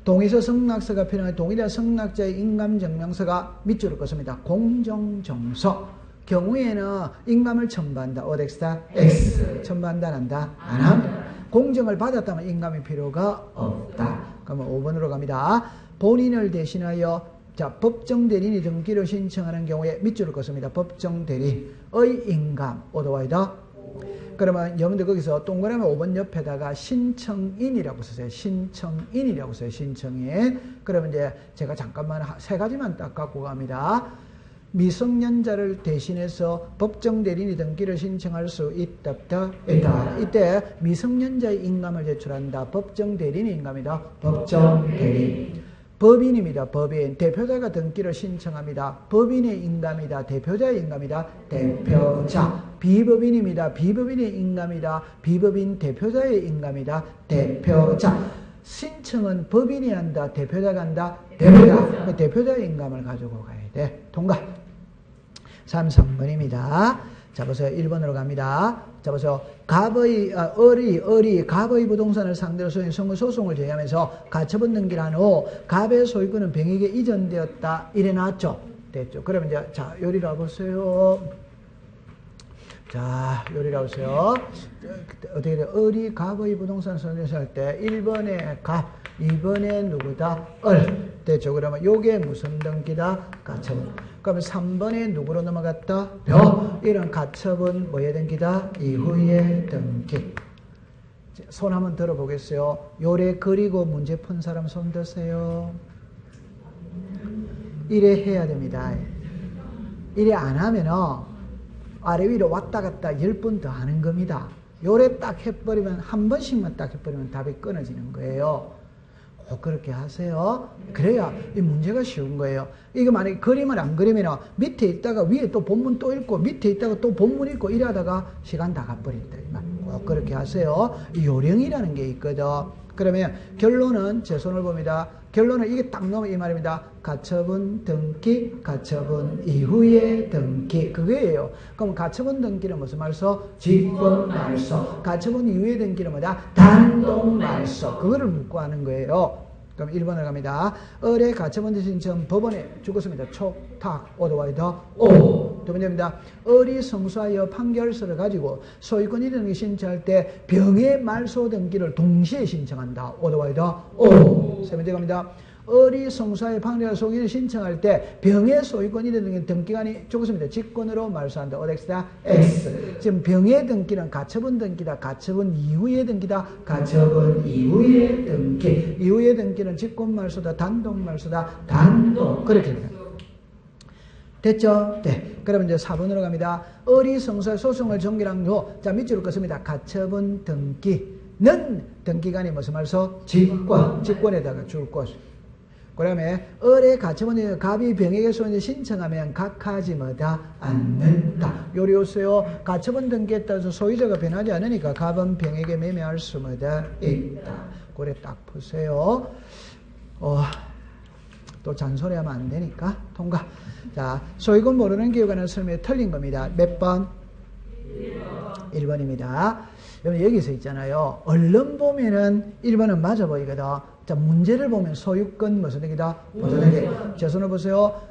동의서 성락서가 필요한 동의자 성락자의 인감증명서가 밑줄을 긋습니다. 공정정서 경우에는 인감을 첨부한다. O덱스다 X. 첨부한다, 한다? 안 합니다. 공정을 받았다면 인감이 필요가 없다. 그러면 5번으로 갑니다. 본인을 대신하여 자, 법정대리인이 등기를 신청하는 경우에 밑줄을 긋습니다. 법정대리인의 인감 오더와이더. 그러면 여러분들 거기서 동그라미 5번 옆에다가 신청인이라고 쓰세요. 신청인이라고 써요. 신청인. 그러면 이제 제가 잠깐만 3가지만 딱 갖고 갑니다. 미성년자를 대신해서 법정대리인이 등기를 신청할 수 있다. 이때 미성년자의 인감을 제출한다. 법정대리인의 인감이다. 법정대리인. 법인입니다. 법인. 대표자가 등기를 신청합니다. 법인의 인감이다. 대표자의 인감이다. 대표자. 비법인입니다. 비법인의 인감이다. 비법인 대표자의 인감이다. 대표자. 신청은 법인이 한다, 대표자가 한다? 대표자. 대표자 인감을 가지고 가야 돼. 통과. 3번입니다. 자, 보세요. 1번으로 갑니다. 자, 보세요. 을이 갑의 부동산을 상대로 선고 소송을 제기하면서 가처분 등기를 한 후 갑의 소유권은 병에게 이전되었다. 이래 놨죠. 됐죠. 그러면 이제, 자, 요리를 와보세요. 자, 요리를 와보세요. 어떻게 돼? 을이 갑의 부동산을 선고할 때 1번에 갑, 2번에 누구다? 을. 됐죠. 그러면 요게 무슨 등기다? 가처분. 그러면 3번에 누구로 넘어갔다? 벼. 이런 가처분 뭐의 등기다? 이후의 등기. 손 한번 들어보겠어요. 요래 그리고 문제 푼 사람 손 드세요. 이래 해야 됩니다. 이래 안 하면은 아래 위로 왔다 갔다 10번 더 하는 겁니다. 요래 딱 해버리면 한 번씩만 딱 해버리면 답이 끊어지는 거예요. 꼭 그렇게 하세요. 그래야 이 문제가 쉬운 거예요. 이거 만약에 그림을 안 그리면 밑에 있다가 위에 또 본문 또 읽고 밑에 있다가 또 본문 읽고 이러다가 시간 다 가버린다. 꼭 그렇게 하세요. 요령이라는 게 있거든. 그러면 결론은 제 손을 봅니다. 결론은 이게 딱 나오면 이 말입니다. 가처분 등기, 가처분 이후의 등기. 그거예요. 그럼 가처분 등기는 무슨 말소? 직권 말소. 가처분 이후의 등기는 뭐다? 단독 말소. 그거를 묻고 하는 거예요. 그럼 1번을 갑니다. 을의 가처분 신청 법원에 죽었습니다. 촉탁, 오더와이더, 오. 두 번째입니다. 을이 성수하여 판결서를 가지고 소유권 이전을 신청할 때 병의 말소 등기를 동시에 신청한다. 오더와이더, 오. 세 번째 갑니다. 을이 성수하여 판결 소유권을 신청할 때 병의 소유권 이전 등기관이 죽었습니다. 직권으로 말소한다. 오덱스다, X. 지금 병의 등기는 가처분 등기다. 가처분 이후의 등기다. 가처분 이후의 등기. 이후의 등기는 직권 말소다. 단독 말소다. 단독. 그렇게 됩니다. 됐죠? 네. 그러면 이제 4번으로 갑니다. 을이 성수하여 소송을 종결한 후, 자, 밑줄을 긋습니다. 가처분 등기는 등기관이 무슨 말소? 직권. 직권에다가 줄 것. 그 다음에 을의 가처분에 갑이 병에게 소유권을 신청하면 각하지 뭐다? 않는다. 요리오세요. 가처분 등기에 따라서 소유자가 변하지 않으니까 갑은 병에게 매매할 수 뭐다? 있다. 그래 딱 보세요. 또 잔소리하면 안 되니까 통과. 자, 소유권 모르는 기업관의 설명이 틀린 겁니다. 몇 번? 1번입니다. 여기서 있잖아요. 얼른 보면은 1번은 맞아 보이거든. 자, 문제를 보면 소유권 무슨 얘기다? 보존액. 제 손을 보세요.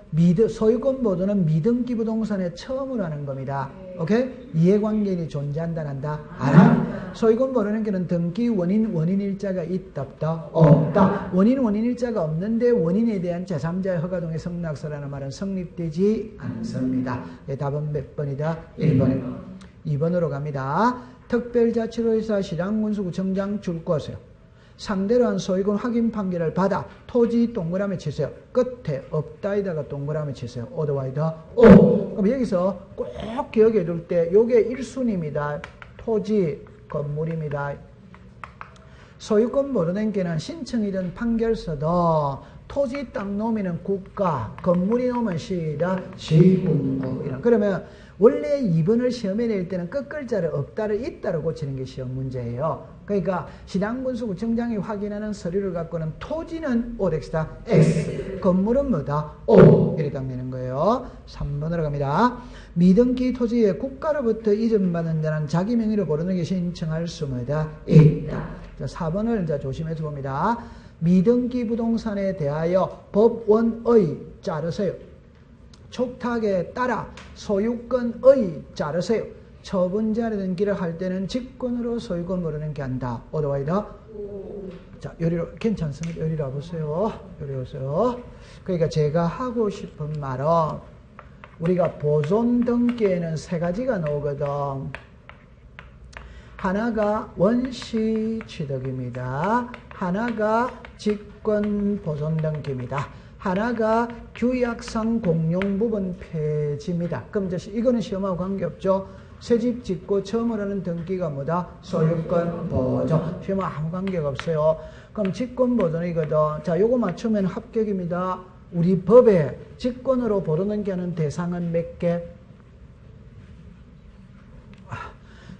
소유권 보존은 미등기 부동산에 처음으로 하는 겁니다. 오케이? 이해관계인이 존재한다, 한다? 안 한다. 소유권 보존액에는 등기 원인일자가 있다, 없다? 없다. 원인일자가 없는데 원인에 대한 제3자의 허가동의 성락서라는 말은 성립되지 않습니다. 답은 몇 번이다? 1번. 2번으로 갑니다. 특별자치로에서 시장군수구청장 줄 것이요. 상대로 한 소유권 확인 판결을 받아 토지 동그라미 치세요. 끝에 없다에다가 동그라미 치세요. 오더와이더 오. 그럼 여기서 꼭 기억해 둘 때 요게 1순위입니다. 토지 건물입니다. 소유권 보존된 게는 신청이든 판결서도 토지 땅 놓으면 국가, 건물이 놓으면 시다, 시군구. 그러면 원래 2번을 시험에 낼 때는 끝글자를 없다를 있다로 고치는 게 시험 문제예요. 그러니까 시당군수구청장이 확인하는 서류를 갖고는 토지는 오덱스다, X. 건물은 뭐다? O. 이렇게 딱 내는 거예요. 3번으로 갑니다. 미등기 토지에 국가로부터 이전받은 자는 자기 명의로 보존하게 신청할 수 뭐다? 있다. 자, 4번을 이제 조심해서 봅니다. 미등기 부동산에 대하여 법원의 자르세요. 촉탁에 따라 소유권의 자르세요. 처분자의 등기를 할 때는 직권으로 소유권 모르는 게 한다. 오더와이더. 자, 요리로 괜찮습니다. 요리로 와보세요. 요리 오세요. 그러니까 제가 하고 싶은 말은 우리가 보존 등기에는 3가지가 나오거든. 하나가 원시 취득입니다. 하나가 직권 보존 등기입니다. 하나가 규약상 공용 부분 폐지입니다. 그럼 이제 이거는 시험하고 관계없죠. 새집 짓고 처음으로 하는 등기가 뭐다? 소유권 보존. 시험하고 아무 관계가 없어요. 그럼 직권 보존이거든. 자, 요거 맞추면 합격입니다. 우리 법에 직권으로 보존 등기하는 대상은 몇 개?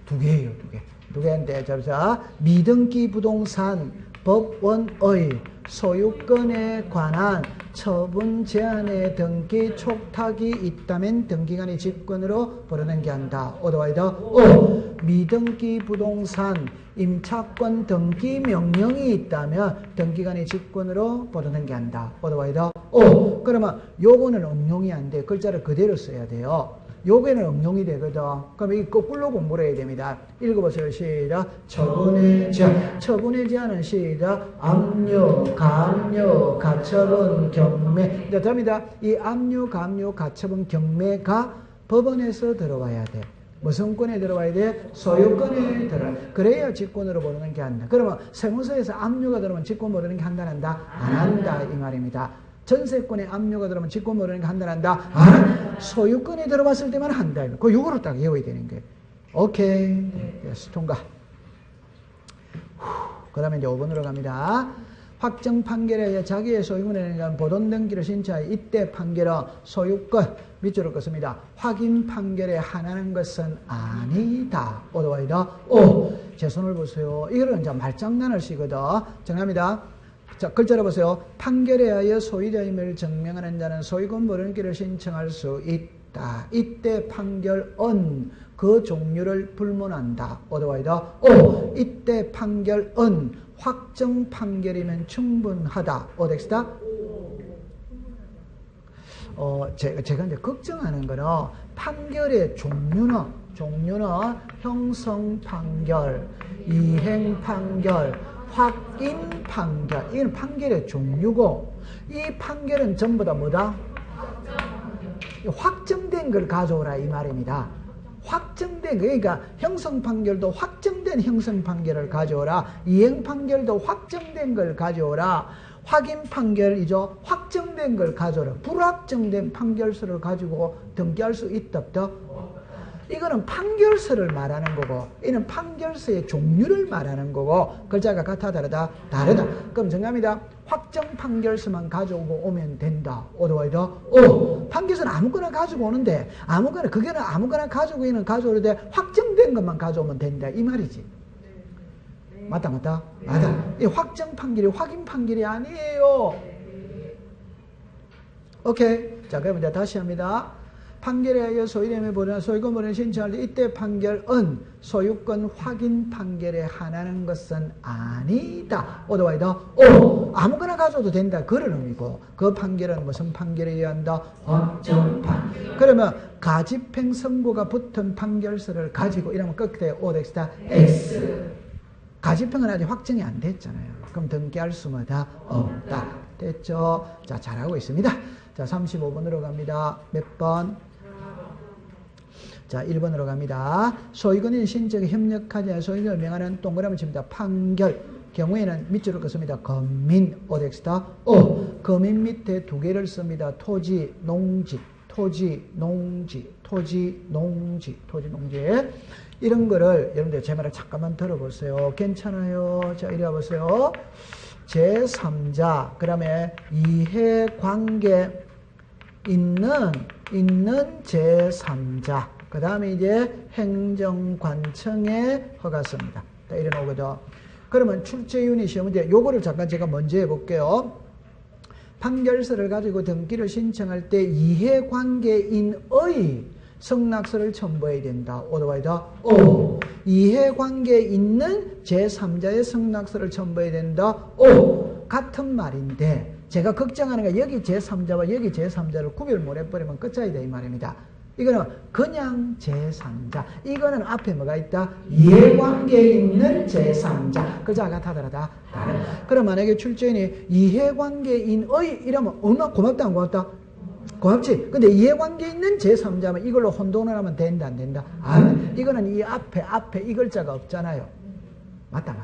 2개예요, 2개. 2개인데, 자, 미등기 부동산 법원의 소유권에 관한 처분 제한의 등기 촉탁이 있다면 등기관이 직권으로 벌어낸 게 한다. 어드와이더 5. 미등기 부동산 임차권 등기 명령이 있다면 등기관이 직권으로 벌어낸 게 한다. 어드와이더 5. 그러면 요거는 응용이 안 돼. 글자를 그대로 써야 돼요. 요게는 응용이 되거든. 그럼 이 거꾸로 공부를 해야 됩니다. 읽어보세요. 시작. 처분의 제한. 처분의 제한은 시작. 압류, 감류, 가처분, 경매. 자, 답니다. 이 압류, 감류, 가처분, 경매가 법원에서 들어와야 돼. 무슨 권에 들어와야 돼? 소유권에 들어와야 돼. 그래야 직권으로 보는 게 한다. 그러면 세무서에서 압류가 들어오면 직권 모르는 게 한다, 한다? 안 한다. 이 말입니다. 전세권에 압류가 들어오면 직권 모르는 게 한다, 한다? 안. 소유권에 들어왔을 때만 한다. 그 요거를 딱 외워야 되는 거예요. 오케이. 예스, 통과. 그 다음에 이제 5번으로 갑니다. 확정 판결에 의해 자기의 소유권에 대한 보존 등기를 신청하여 이때 판결은 소유권 밑줄을 긋습니다. 확인 판결에 한하는 것은 아니다. 오더와이더 5. 제 손을 보세요. 이거는 이제 말장난을 쓰거든. 정합니다. 자, 글자를 보세요. 판결에 의하여 소유자임을 증명하는 자는 소유권 모르기를 신청할 수 있다. 이때 판결은 그 종류를 불문한다. 어드와이더 5. 이때 판결은 확정 판결이면 충분하다. 어덱스다? 제가 이제 걱정하는 거는 판결의 종류는 형성 판결, 이행 판결, 확인 판결. 이건 판결의 종류고, 이 판결은 전부 다 뭐다? 확정된 걸 가져오라 이 말입니다. 확정된, 그러니까 형성 판결도 확정된 형성 판결을 가져오라. 이행 판결도 확정된 걸 가져오라. 확인 판결이죠. 확정된 걸 가져오라. 불확정된 판결서를 가지고 등기할 수 있다 없다? 이거는 판결서를 말하는 거고, 이는 판결서의 종류를 말하는 거고, 글자가 같아 다르다? 다르다. 그럼 정답입니다. 확정 판결서만 가지고 오면 된다. 오더와이더 5. 판결서는 아무거나 가지고 오는데, 그게는 아무거나 가지고 있는 가져오는데, 확정된 것만 가져오면 된다. 이 말이지. 맞다. 맞다. 이 확정 판결이 확인 판결이 아니에요. 오케이. 자, 그럼 이제 다시 합니다. 판결에 의해 소유됨에 보존한 소유권 보존을 신청할 때 이때 판결은 소유권 확인 판결에 한하는 것은 아니다. 오더와이더 5. 아무거나 가져도 된다. 그런 의미고, 그 판결은 무슨 판결에 의한다? 확정 판결. 그러면 가집행 선고가 붙은 판결서를 가지고 이러면 끝에 오덱스다 X. 가집행은 아직 확정이 안 됐잖아요. 그럼 등기할 수마다 없다. 됐죠? 자, 잘하고 있습니다. 자, 35번으로 갑니다. 몇 번? 자, 1번으로 갑니다. 소유권인 신청에 협력하지 않은 소유권을 명하는 동그라미 칩니다. 판결. 경우에는 밑줄을 긋습니다. 검민, 오덱스다. 5. 검민 밑에 두 개를 씁니다. 토지, 농지, 토지, 농지, 토지, 농지, 토지, 농지. 이런 거를, 여러분들 제 말을 잠깐만 들어보세요. 괜찮아요? 자, 이리 와보세요. 제3자, 그 다음에 이해관계 있는 제3자, 그 다음에 이제 행정관청의 허가서입니다. 이런 오거든. 그러면 출제윤이 시험 문제, 요거를 잠깐 제가 먼저 해볼게요. 판결서를 가지고 등기를 신청할 때 이해관계인의 승낙서를 첨부해야 된다. 오더와이더 5. 이해관계 있는 제3자의 승낙서를 첨부해야 된다. 5. 같은 말인데 제가 걱정하는 게 여기 제3자와 여기 제3자를 구별 못 해버리면 끝장이다 이 말입니다. 이거는 그냥 제3자. 이거는 앞에 뭐가 있다? 이해관계 있는 제3자. 글자가 같아 다르다? 다르다. 그럼 만약에 출제인이 이해관계인의 이러면 얼마나 고맙다 안 고맙다? 고맙지? 근데 이해관계 있는 제3자면 이걸로 혼돈을 하면 된다 안 된다? 안. 이거는 이 앞에 이 글자가 없잖아요. 맞다.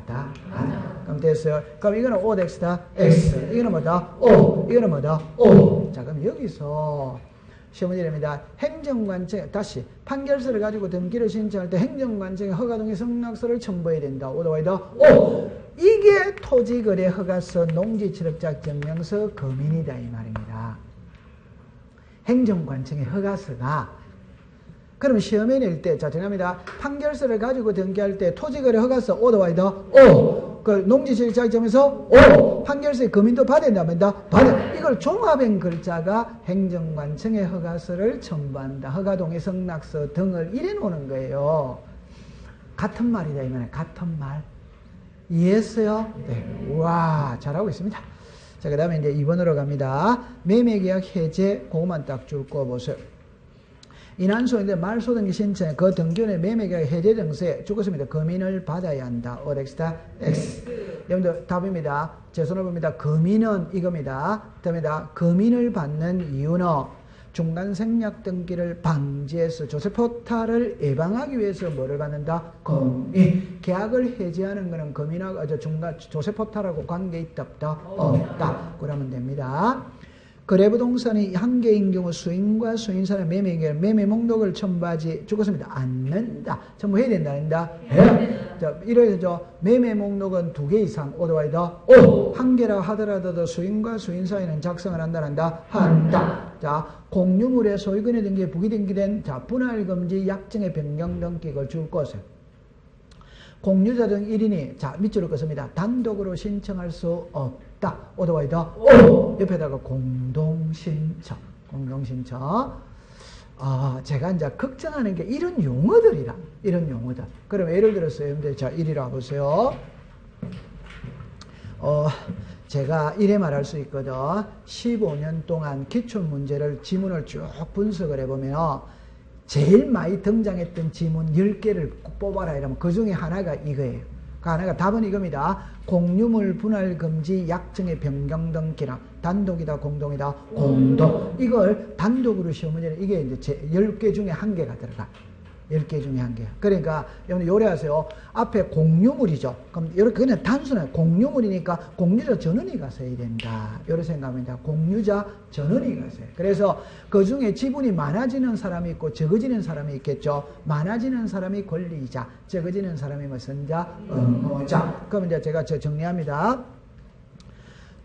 그럼 됐어요. 그럼 이거는 오덱스다 X. 이거는 뭐다? O. 이거는 뭐다? O. 자, 그럼 여기서 시험 문제입니다. 행정관청, 다시 판결서를 가지고 등기를 신청할 때 행정관청에 허가동의 승낙서를 첨부해야 된다. 오더와이더 5. 이게 토지거래 허가서, 농지취득자증명서, 검인이다 이 말입니다. 행정관청의 허가서가. 그럼 시험에 낼 때, 자, 정합니다. 판결서를 가지고 등기할 때 토지거래 허가서 오더와이더 5. 그 농지지자점에서 O. 판결세 금인도 받아야 된다. 받아. 이걸 종합한 글자가 행정관청의 허가서를 첨부한다. 허가동의 성낙서 등을 이래 놓는 거예요. 같은 말이다. 이 말이야. 같은 말. 이해했어요? 네. 와, 잘하고 있습니다. 자, 그 다음에 이제 2번으로 갑니다. 매매계약 해제, 그것만 딱 줄 거 보세요. 인한소인데 말소등기 신청에 그 등기원의 매매계약 해제 등서에 죽었습니다. 금인을 받아야 한다. 오렉스다 X. 여러분들 답입니다. 제 손을 봅니다. 금인은 이겁니다. 답입니다. 금인을 받는 이유는 중간 생략 등기를 방지해서 조세포탈을 예방하기 위해서 뭐를 받는다? 금인. 계약을 해지하는 것은 금인하고 중간 조세포탈하고 관계 있다 없다. 그러면 됩니다. 거래부동산이 한 개인 경우 수인과 수인사는 매매 목록을 첨부하지 죽었습니다. 않는다. 첨부해야 된다. 아닌다? 해야. 자, 이래서 매매 목록은 2개 이상 오더와이더 한 개라 하더라도 수인과 수인 사이는 작성을 한다. 자, 공유물의 소유권의 등기에 부기등기된 자, 분할금지 약정의 변경 등기 이걸 줄 것을. 공유자 등 1인이 자 밑줄을 긋습니다. 단독으로 신청할 수 없다. 오더와이더 옆에다가 공동신청. 제가 이제 걱정하는 게 이런 용어들이라. 이런 용어들. 그럼 예를 들어서 여러분들 자 이리로 보세요. 제가 이래 말할 수 있거든. 15년 동안 기출문제를 지문을 쭉 분석을 해보면 제일 많이 등장했던 지문 10개를 뽑아라 이러면 그 중에 하나가 이거예요. 그 하나가 답은 이겁니다. 공유물 분할 금지 약정의 변경 등기랑 단독이다 공동이다 공동. 이걸 단독으로 시험 문제는 이게 이제 10개 중에 1개가 들어가. 10개 중에 1개. 그러니까 여러분 요래하세요. 앞에 공유물이죠. 그럼 이렇게 그냥 단순한 공유물이니까 공유자 전원이가 써야 된다. 이렇게 생각합니다. 공유자 전원이가 써요. 그래서 그 중에 지분이 많아지는 사람이 있고 적어지는 사람이 있겠죠. 많아지는 사람이 권리자, 적어지는 사람이 무슨 자? 자. 그럼 이제 제가 정리합니다.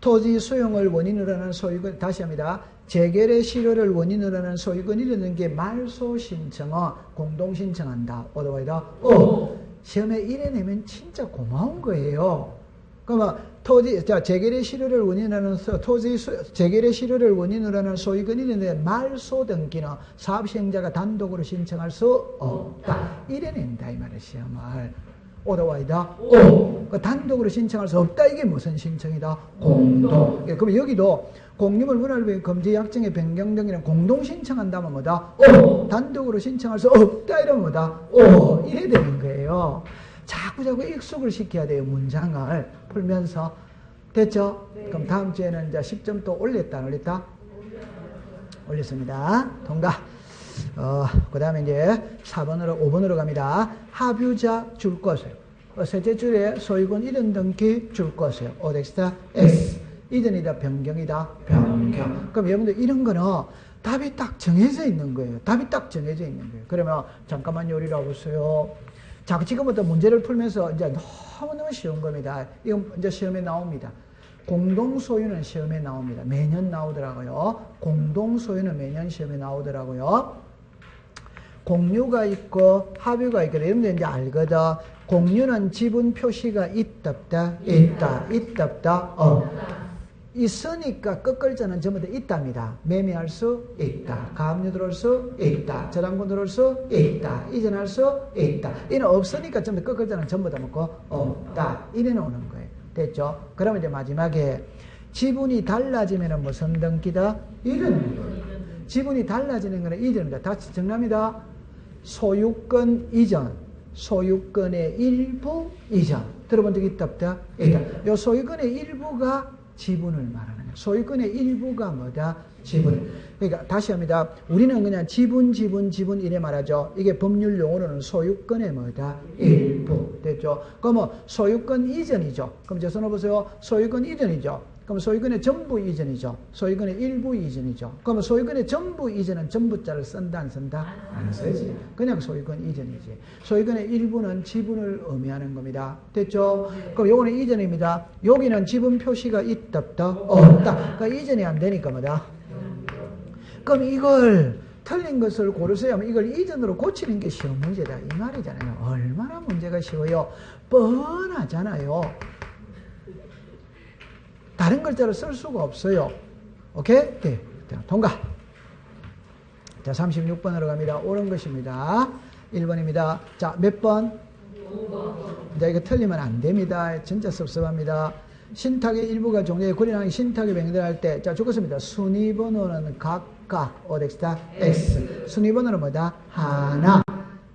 토지 수용을 원인으로 하는 소유권, 다시 합니다. 재결의 실효를 원인으로 하는 소유권이라는 게 말소 신청은 공동 신청한다. 오더와이다. 시험에 이래 내면 진짜 고마운 거예요. 그러면 재결의 실효를 원인으로 하는 재결의 실효를 원인으로 하는 소유권이라는 말소 등기는 사업 시행자가 단독으로 신청할 수 없다. 이래 낸다 이 말이에요. 시험을. 오더와이다. 단독으로 신청할 수 없다. 이게 무슨 신청이다? 공동. 그럼 여기도 공유물 분할 금지 약정의 변경 등기는 공동 신청한다면 뭐다? 단독으로 신청할 수 없다. 이러면 뭐다? 이래 되는 거예요. 자꾸 익숙을 시켜야 돼요. 문장을 풀면서. 됐죠? 네. 그럼 다음 주에는 이제 10점 또 올렸다, 안 올렸다? 올렸습니다. 통과. 그 다음에 이제 5번으로 갑니다. 합유자 줄 것이에요. 셋째 줄에 소유권 이전 등기 줄 것이에요. 오덱스타 X. 이전이다, 변경이다, 변경. 그럼 여러분들 이런 거는 답이 딱 정해져 있는 거예요. 답이 딱 정해져 있는 거예요. 그러면 잠깐만 요리를 해보세요. 자, 지금부터 문제를 풀면서 이제 너무너무 쉬운 겁니다. 이건 이제 시험에 나옵니다. 공동소유는 시험에 나옵니다. 매년 나오더라고요. 공동소유는 매년 시험에 나오더라고요. 공유가 있고 합유가 있거든. 여러분들 이제 알거든. 공유는 지분 표시가 있다 없다? 있다 없다? 있으니까 끝글자는 전부 다 있답니다. 매매할 수 있다. 가압류 들어올 수 있다. 저당권 들어올 수 있다. 이전할 수 있다. 이는 없으니까 전부 다 끝글자는 전부 다 먹고 없다. 이래 놓는 거예요. 됐죠? 그러면 이제 마지막에 지분이 달라지면 무슨 등기다? 이전. 지분이 달라지는 것은 이전입니다. 다시 정리합니다. 소유권 이전. 소유권의 일부 이전. 들어본 적 있다 없다? 있다. 이 소유권의 일부가 지분을 말하는 거예요. 소유권의 일부가 뭐다? 지분. 그러니까 다시 합니다. 우리는 그냥 지분 이래 말하죠. 이게 법률 용어로는 소유권의 뭐다? 일부. 됐죠? 그럼 소유권 이전이죠. 그럼 제 손을 보세요. 소유권 이전이죠. 그럼 소유권의 전부 이전이죠. 소유권의 일부 이전이죠. 그럼 소유권의 전부 이전은 전부자를 쓴다 안 쓴다? 안 쓰지. 그냥 소유권 이전이지. 소유권의 일부는 지분을 의미하는 겁니다. 됐죠? 그럼 요거는 이전입니다. 여기는 지분 표시가 있다 없다? 없다. 그러니까 이전이 안 되니까 뭐다? 그럼 이걸 틀린 것을 고르셔야 하면 이걸 이전으로 고치는 게 쉬운 문제다. 이 말이잖아요. 얼마나 문제가 쉬워요. 뻔하잖아요. 다른 글자를 쓸 수가 없어요. 오케이? 네. 통과. 자, 36번으로 갑니다. 옳은 것입니다. 1번입니다. 자, 몇 번? 5번. 자, 이거 틀리면 안 됩니다. 진짜 섭섭합니다. 신탁의 일부가 종류의 구리나는 신탁의 병들할 때, 자, 죽었습니다. 순위번호는 각각, 어디다? X. 순위번호는 뭐다? 하나.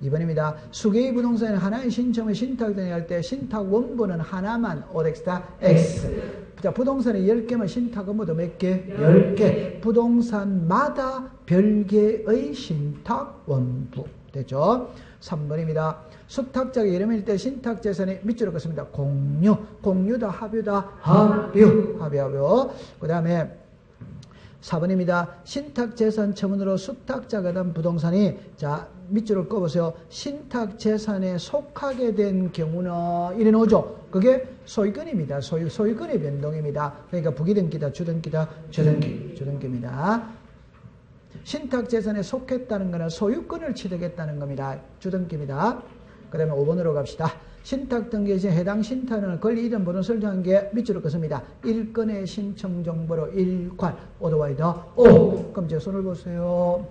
2번입니다. 수개의 부동산에 하나의 신청을 신탁등에 할 때 신탁 원본은 하나만, 어디다? X. 자, 부동산에 10개만 신탁은 뭐다? 몇 개? 10개. 부동산마다 별개의 신탁 원부. 됐죠? 3번입니다. 수탁자가 이름일 때 신탁 재산이 밑줄을 긋습니다. 공유. 공유다, 합유다, 합유. 합유. 그 다음에 4번입니다. 신탁 재산 처분으로 수탁자가 된 부동산이, 자, 밑줄을 꺼보세요. 신탁 재산에 속하게 된 경우는 이래 나오죠. 그게 소유권입니다. 소유권의 변동입니다. 그러니까 부기등기다, 주등기다, 주등기입니다. 신탁 재산에 속했다는 것은 소유권을 취득했다는 겁니다. 주등기입니다. 그 다음에 5번으로 갑시다. 신탁 등기에 해당 신탁은 권리 이름 번호 설정한 게 밑줄을 긋습니다. 1건의 신청 정보로 1관, 오더와이더 5. 그럼 제 손을 보세요.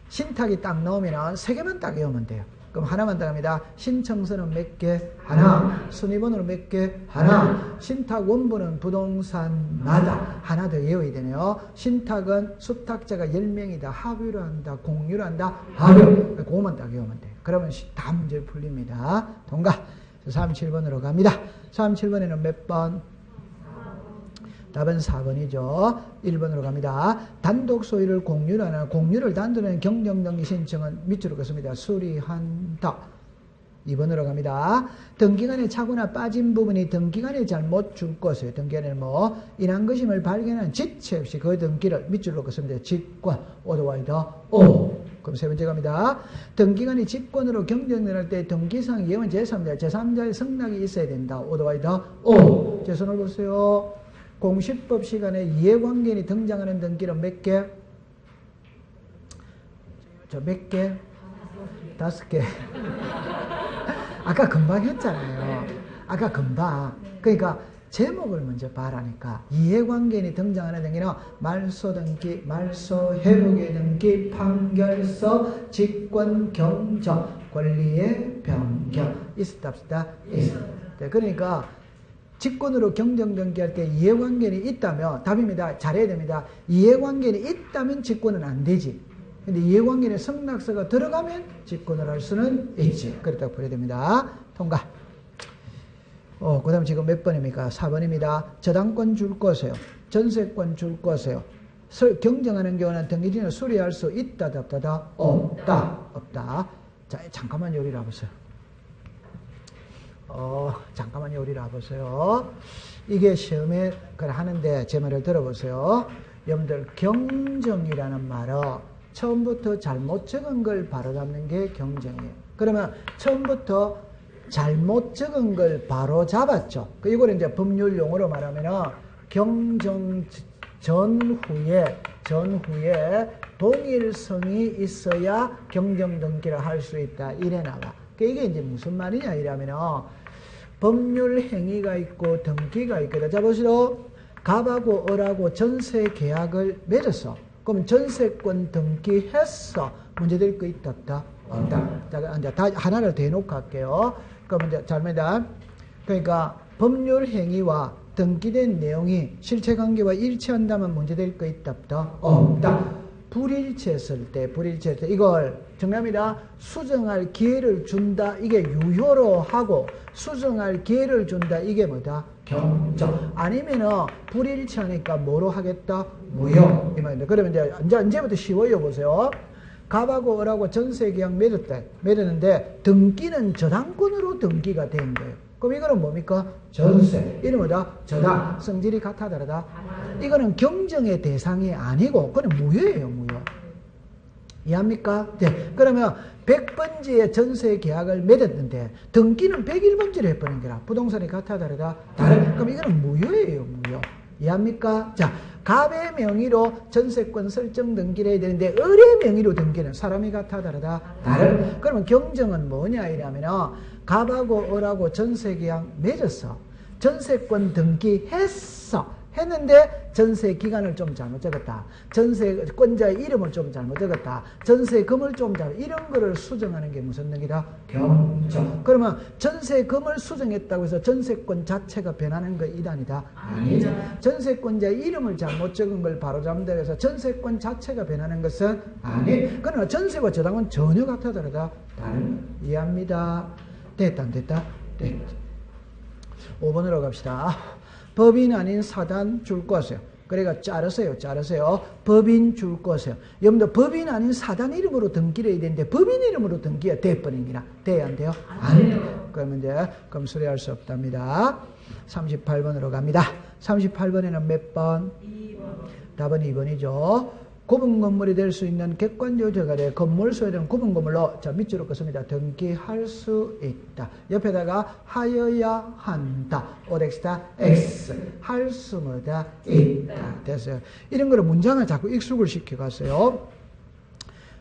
신탁이 딱 나오면 3개만 딱 외우면 돼요. 그럼 하나만 딱 합니다. 신청서는 몇 개? 하나. 순위번호는 몇 개? 하나. 신탁 원본은 부동산마다 하나 더 외워야 되네요. 신탁은 수탁자가 10명이다. 합유를 한다. 공유를 한다. 합유. 그거만 딱 외우면 돼요. 그러면 다 문제 풀립니다. 통과. 37번으로 갑니다. 37번에는 몇 번? 답은 4번이죠. 1번으로 갑니다. 단독 소유를 공유를 하는, 공유를 단독하는 경정등기 신청은 밑줄을 긋습니다. 수리한다. 2번으로 갑니다. 등기간에 차거나 빠진 부분이 등기간에 잘못 줄 것을, 등기간에 뭐 인한 것임을 발견한 지체 없이 그 등기를 밑줄로 긋습니다. 직권, 오더와이더 5. 그럼 세 번째 갑니다. 등기간이 직권으로 경정될 때 등기상 예원 제3자, 제3자의 승낙이 있어야 된다. 오더와이더 5. 제 손을 보세요. 공시법 시간에 이해관계인이 등장하는 등기는 몇 개? 저 몇 개? 5개. 아까 금방 했잖아요. 아까 금방. 그러니까 제목을 먼저 봐라니까. 이해관계인이 등장하는 등기는 말소등기, 말소회복의 등기, 판결서, 직권, 경정, 권리의 변경. 있었다 없었다? 있었다. 그러니까 직권으로 경정등기할 때 이해관계인이 있다면 답입니다. 잘해야 됩니다. 이해관계인이 있다면 직권은 안 되지. 근데 이해관계인의 승낙서가 들어가면 직권을 할 수는 있지. 그렇다고 보여야 됩니다. 통과. 그 다음 지금 몇 번입니까? 4번입니다. 저당권 줄 거세요. 전세권 줄 거세요. 경정하는 경우는 등기진을 수리할 수 있다, 없다? 없다. 자, 잠깐만 요리를 해보세요. 잠깐만 요리를 해보세요. 이게 시험에 하는데 제 말을 들어보세요. 여러분들 경정이라는 말은 처음부터 잘못 적은 걸 바로 잡는 게 경정이에요. 그러면 처음부터 잘못 적은 걸 바로 잡았죠. 이걸 이제 법률 용어로 말하면 경정 전후에 동일성이 있어야 경정 등기를 할 수 있다. 이래 나와. 이게 이제 무슨 말이냐 이러면 법률 행위가 있고 등기가 있거든. 자 보시오. 갑하고 을하고 전세 계약을 맺었어. 그럼 전세권 등기했어. 문제될 거 있다 없다? 없다. 자 이제 다 하나를 대놓고 할게요. 그럼 이제 잘입니다. 그러니까 법률 행위와 등기된 내용이 실체관계와 일치한다면 문제될 거 있다 없다? 없다. 불일치했을 때 이걸 정답입니다. 수정할 기회를 준다. 이게 유효로 하고 수정할 기회를 준다. 이게 뭐다? 경정. 아니면은 불일치하니까 뭐로 하겠다? 무효. 이 말입니다. 그러면 이제부터 쉬워요. 보세요. 갑하고 을하고 전세계약 맺었는데 등기는 저당권으로 등기가 된 거예요. 그럼 이거는 뭡니까? 전세. 이는 뭐다? 저당. 성질이 같아 다르다? 이거는 경정의 대상이 아니고 그건 무효예요. 무효. 이해합니까? 네. 그러면 100번지의 전세 계약을 맺었는데 등기는 101번지를 해버린 거라. 부동산이 같아 다르다? 그럼 이거는 무효예요. 무효. 이해합니까? 자, 갑의 명의로 전세권 설정 등기를 해야 되는데 을의 명의로 등기는 사람이 같아 다르다? 그러면 경정은 뭐냐 이러면 갑하고 을하고 전세계약 맺었어. 전세권 등기했어. 했는데 전세 기간을 좀 잘못 적었다. 전세권자의 이름을 좀 잘못 적었다. 전세금을 좀 잘못, 이런 거를 수정하는 게 무슨 등기다? 경정. 그러면 전세금을 수정했다고 해서 전세권 자체가 변하는 거 이단이다? 아니죠. 전세권자의 이름을 잘못 적은 걸 바로잡는다고 해서 전세권 자체가 변하는 것은 아니. 그러나 전세와 저당은 전혀 같아 다르다? 다른. 이해합니다. 됐다 안 됐다? 됐다. 5번으로 갑시다. 법인 아닌 사단 줄 것이요. 그러니까 자르세요. 법인 줄 것이요. 여러분들 법인 아닌 사단 이름으로 등기를 해야 되는데 법인 이름으로 등기가 돼버린기나 돼야 안 돼요? 안 돼요. 그러면 이제 수리할 수 없답니다. 38번으로 갑니다. 38번에는 몇 번? 2번. 답은 2번이죠. 구분 건물이 될 수 있는 객관적 저가래 건물 소유되는 구분 건물로 자 밑줄을 긋습니다. 등기할 수 있다. 옆에다가 하여야 한다. 오렉스타 X 할 수 뭐다 있다. 됐어요. 이런 거를 문장을 자꾸 익숙을 시켜갔어요.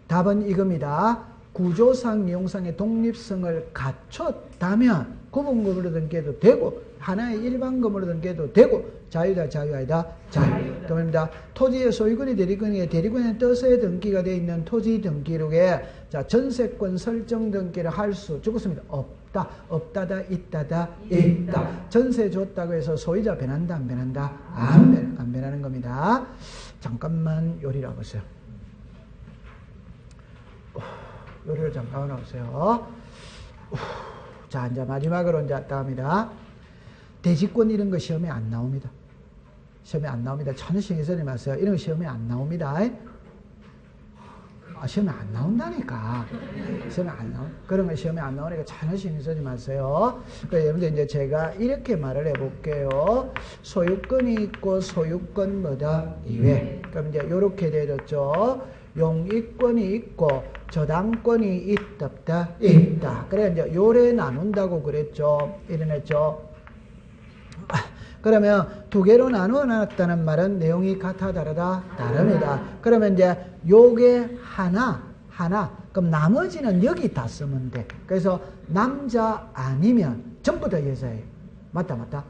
답은 이겁니다. 구조상 이용상의 독립성을 갖췄다면 구분 건물로 등기해도 되고 하나의 일반 건물로 등기해도 되고 자유다 자유 아니다 자유. 그럽니다. 토지의 소유권이 대리권이에 대리권의 뜻에 등기가 되어 있는 토지 등기록에 자 전세권 설정 등기를 할 수 죽었습니다. 없다. 없다다 있다다 있다. 전세 줬다고 해서 소유자 변한다 안 변한다? 안 변하는 겁니다. 잠깐만 요리를 해보세요. 요리를 잠깐 해보세요. 자 이제 마지막으로 이제 합니다. 대지권 이런 거 시험에 안 나옵니다. 시험에 안 나옵니다. 전혀 신경 쓰지 마세요. 이런 거 시험에 안 나옵니다. 시험에 안 나온다니까. 시험에 안 나오. 그런 거 시험에 안 나오니까 전혀 신경 쓰지 마세요. 여러분들 이제 제가 이렇게 말을 해볼게요. 소유권이 있고 소유권 뭐다 이외. 그럼 이제 이렇게 되었죠. 용익권이 있고 저당권이 있다 없다 있다. 그래 이제 요래 나눈다고 그랬죠. 이래냈죠. 그러면 두 개로 나누어 놨다는 말은 내용이 같아 다르다? 다릅니다. 그러면 이제 요게 하나. 그럼 나머지는 여기 다 쓰면 돼. 그래서 남자 아니면 전부 다 여자예요. 맞다? 맞아요.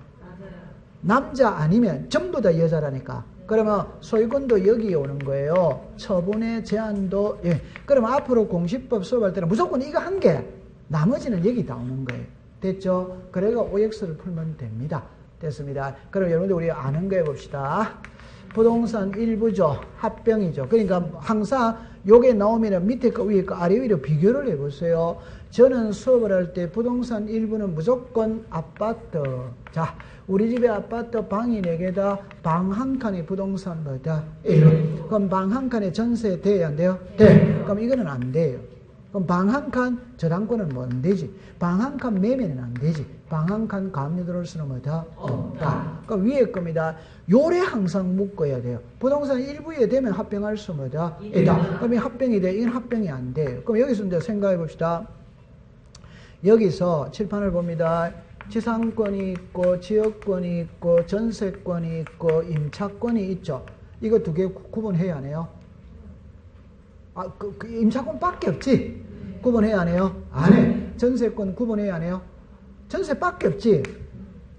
남자 아니면 전부 다 여자라니까. 그러면 소유권도 여기 오는 거예요. 처분의 제한도 예. 그러면 앞으로 공시법 수업할 때는 무조건 이거 한 개. 나머지는 여기 다 오는 거예요. 됐죠? 그래가 OX를 풀면 됩니다. 됐습니다. 그럼 여러분들 우리 아는 거 해봅시다. 부동산 일부죠. 합병이죠. 그러니까 항상 요게 나오면 밑에 거 위에 거 아래 위로 비교를 해보세요. 저는 수업을 할 때 부동산 일부는 무조건 아파트. 자, 우리 집에 아파트 방이 4개다. 방 한 칸이 부동산 뭐다? 1. 그럼 방 한 칸에 전세 돼야 안 돼요? 돼. 그럼 이거는 안 돼요. 그럼 방 한 칸 저당권은 뭐 안 되지. 방 한 칸 매매는 안 되지. 방 한 칸 가압류 들어올 수는 뭐다? 없다. 그럼 위에 겁니다. 요래 항상 묶어야 돼요. 부동산 일부에 되면 합병할 수 뭐다? 있다. 그럼 이 합병이 돼. 이건 합병이 안 돼요. 그럼 여기서 이제 생각해 봅시다. 여기서 칠판을 봅니다. 지상권이 있고 지역권이 있고 전세권이 있고 임차권이 있죠. 이거 두 개 구분해야 하네요. 임차권밖에 없지. 구분해야 하네요. 안 해. 전세권 구분해야 하네요. 전세밖에 없지.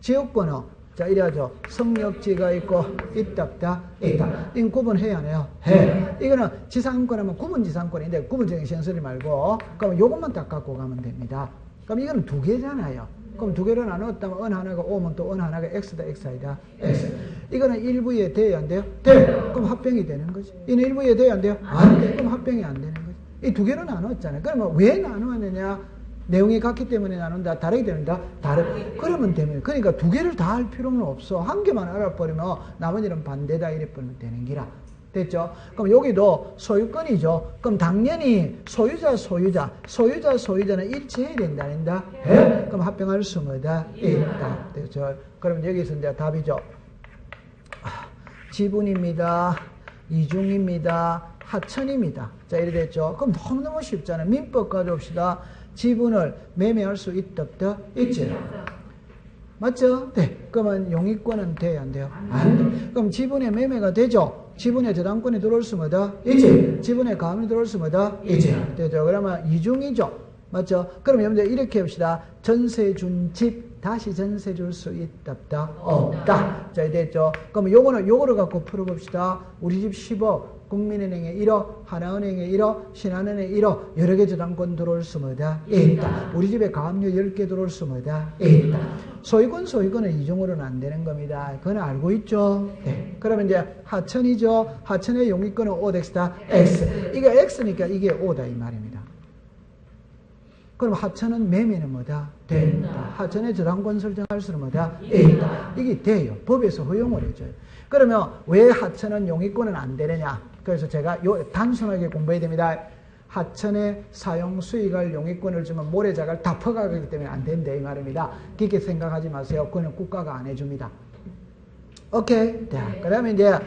지역권은 자 이래야죠. 성역지가 있고 있다 없다 있다. 이건 구분해야 하네요. 해. 이거는 지상권하면 구분지상권인데 구분적인 신경 쓰지 말고 그럼 요것만 딱 갖고 가면 됩니다. 그럼 이거는 두 개잖아요. 그럼 두 개로 나눴다면 은 하나가 오면 또 은 하나가 x다 x 아니다 x. 이거는 일부에 돼야 안 돼요? 돼. 그럼 합병이 되는 거지. 이는 일부에 돼야 안 돼요? 안 돼. 그럼 합병이 안 되는 거지. 이 두 개로 나눴잖아요. 그러면 왜 나누었느냐? 내용이 같기 때문에 나눈다. 다르게 된다. 그러면 되면 그러니까 두 개를 다 할 필요는 없어. 한 개만 알아버리면 나머지는 반대다 이래 버리면 되는 기라. 됐죠? 그럼 여기도 소유권이죠. 그럼 당연히 소유자는 일치해야 된다, 아닌가? 예? 그럼 합병할 수 뭐다? 있다. 됐죠? 그럼 여기서 이제 답이죠. 지분입니다. 이중입니다. 하천입니다. 자, 이래 됐죠? 그럼 너무너무 쉽잖아요. 민법 가져옵시다. 지분을 매매할 수 있다, 없다? 있지? 맞죠? 네. 그러면 용익권은 돼야 안 돼요? 안 돼. 그럼 지분의 매매가 되죠? 지분의 저당권이 들어올 수 뭐다? 있지. 지분의 가압이 들어올 수 뭐다? 있지. 되죠. 그러면 이중이죠. 맞죠? 그럼 여러분들 이렇게 합시다. 전세 준 집 다시 전세 줄 수 있다 없다? 없다. 자, 됐죠? 그럼 요거를 갖고 풀어봅시다. 우리 집 10억, 국민은행에 1억, 하나은행에 1억, 신한은행에 1억, 여러 개 저당권 들어올 수 뭐다? 있다. 우리 집에 가압류 10개 들어올 수 뭐다? 있다. 소유권은 이중으로는 안 되는 겁니다. 그건 알고 있죠? 네. 그러면 이제 하천이죠? 하천의 용익권은 O다, X. 이게 X니까 이게 O다 이 말입니다. 그럼 하천은 매매는 뭐다? 된다. 하천의 저당권 설정할 수는 뭐다? 있다. 이게 돼요. 법에서 허용을 해줘요. 그러면 왜 하천은 용익권은 안 되느냐? 그래서 제가 단순하게 공부해야 됩니다. 하천의 사용 수익을 용익권을 주면 모래자갈 다 퍼가기 때문에 안 된다 이 말입니다. 깊게 생각하지 마세요. 그건 국가가 안 해줍니다. 오케이? 자, 그 다음에 이제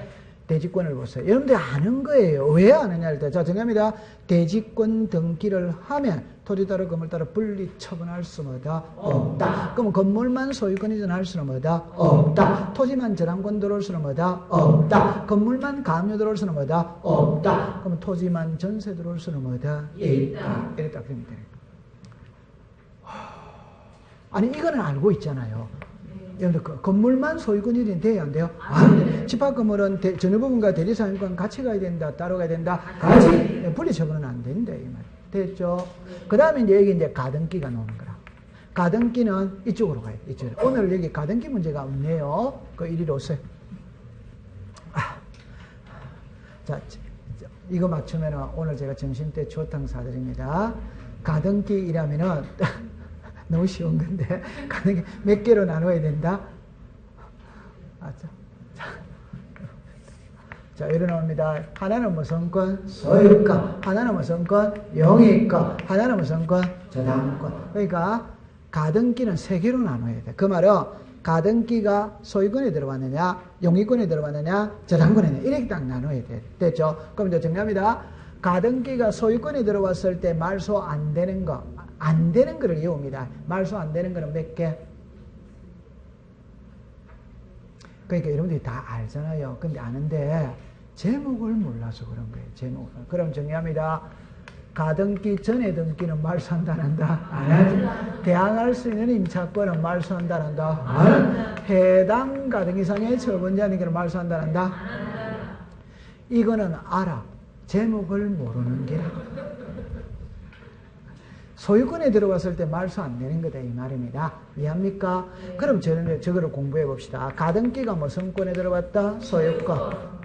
대지권을 보세요. 여러분들 아는 거예요. 왜 아느냐 할 때. 자, 정합니다. 대지권 등기를 하면 토지 따로 건물 따로 분리 처분할 수 뭐다? 없다. 그럼 건물만 소유권 이전할 수는 뭐다? 없다. 토지만 저당권 들어올 수는 뭐다? 없다. 건물만 가압류 들어올 수는 뭐다? 없다. 그럼 토지만 전세 들어올 수는 뭐다? 있다. 이랬다 그러면 돼요. 아니 이거는 알고 있잖아요. 여러분들 건물만 소유권 이전이 돼야 안 돼요? 안 돼. 집합 건물은 전유 부분과 대리 사용권 같이 가야 된다, 따로 가야 된다. 같이 분리 처분은 안 된다 이 말. 됐죠? 그 다음에 이제 여기 이제 가등기가 나오는 거라. 가등기는 이쪽으로 가요. 이쪽으로. 오늘 여기 가등기 문제가 없네요. 그 이리로 오세요. 자, 이거 맞추면은 오늘 제가 점심 때 조탕 사드립니다. 가등기 이라면은 너무 쉬운 건데 가등기 몇 개로 나눠야 된다. 자, 이래 나옵니다. 하나는 무슨 권? 소유권. 하나는 무슨 권? 용익권. 하나는 무슨 권? 저당권. 그러니까 가등기는 3개로 나눠야 돼. 그 말은 가등기가 소유권에 들어왔느냐, 용익권에 들어왔느냐, 저당권에 들어왔느냐 이렇게 딱 나눠야 돼. 됐죠? 그럼 이제 정리합니다. 가등기가 소유권에 들어왔을 때 말소 안 되는 거, 안 되는 거를 이용합니다. 말소 안 되는 거는 몇 개? 그러니까 여러분들이 다 알잖아요. 근데 아는데 제목을 몰라서 그런 거예요. 제목을. 그럼 정리합니다. 가등기 전에 등기는 말소한다 안 한다? 안 하지. 대항할 수 있는 임차권은 말소한다 안 한다? 안 한다. 해당 가등기상의 처분자 등기는 말소한다 안 한다? 이거는 알아. 제목을 모르는 게라. 소유권에 들어갔을 때 말소 안 되는 거다 이 말입니다. 이해합니까? 네. 그럼 저거를 공부해 봅시다. 가등기가 무슨 권에 들어갔다? 소유권.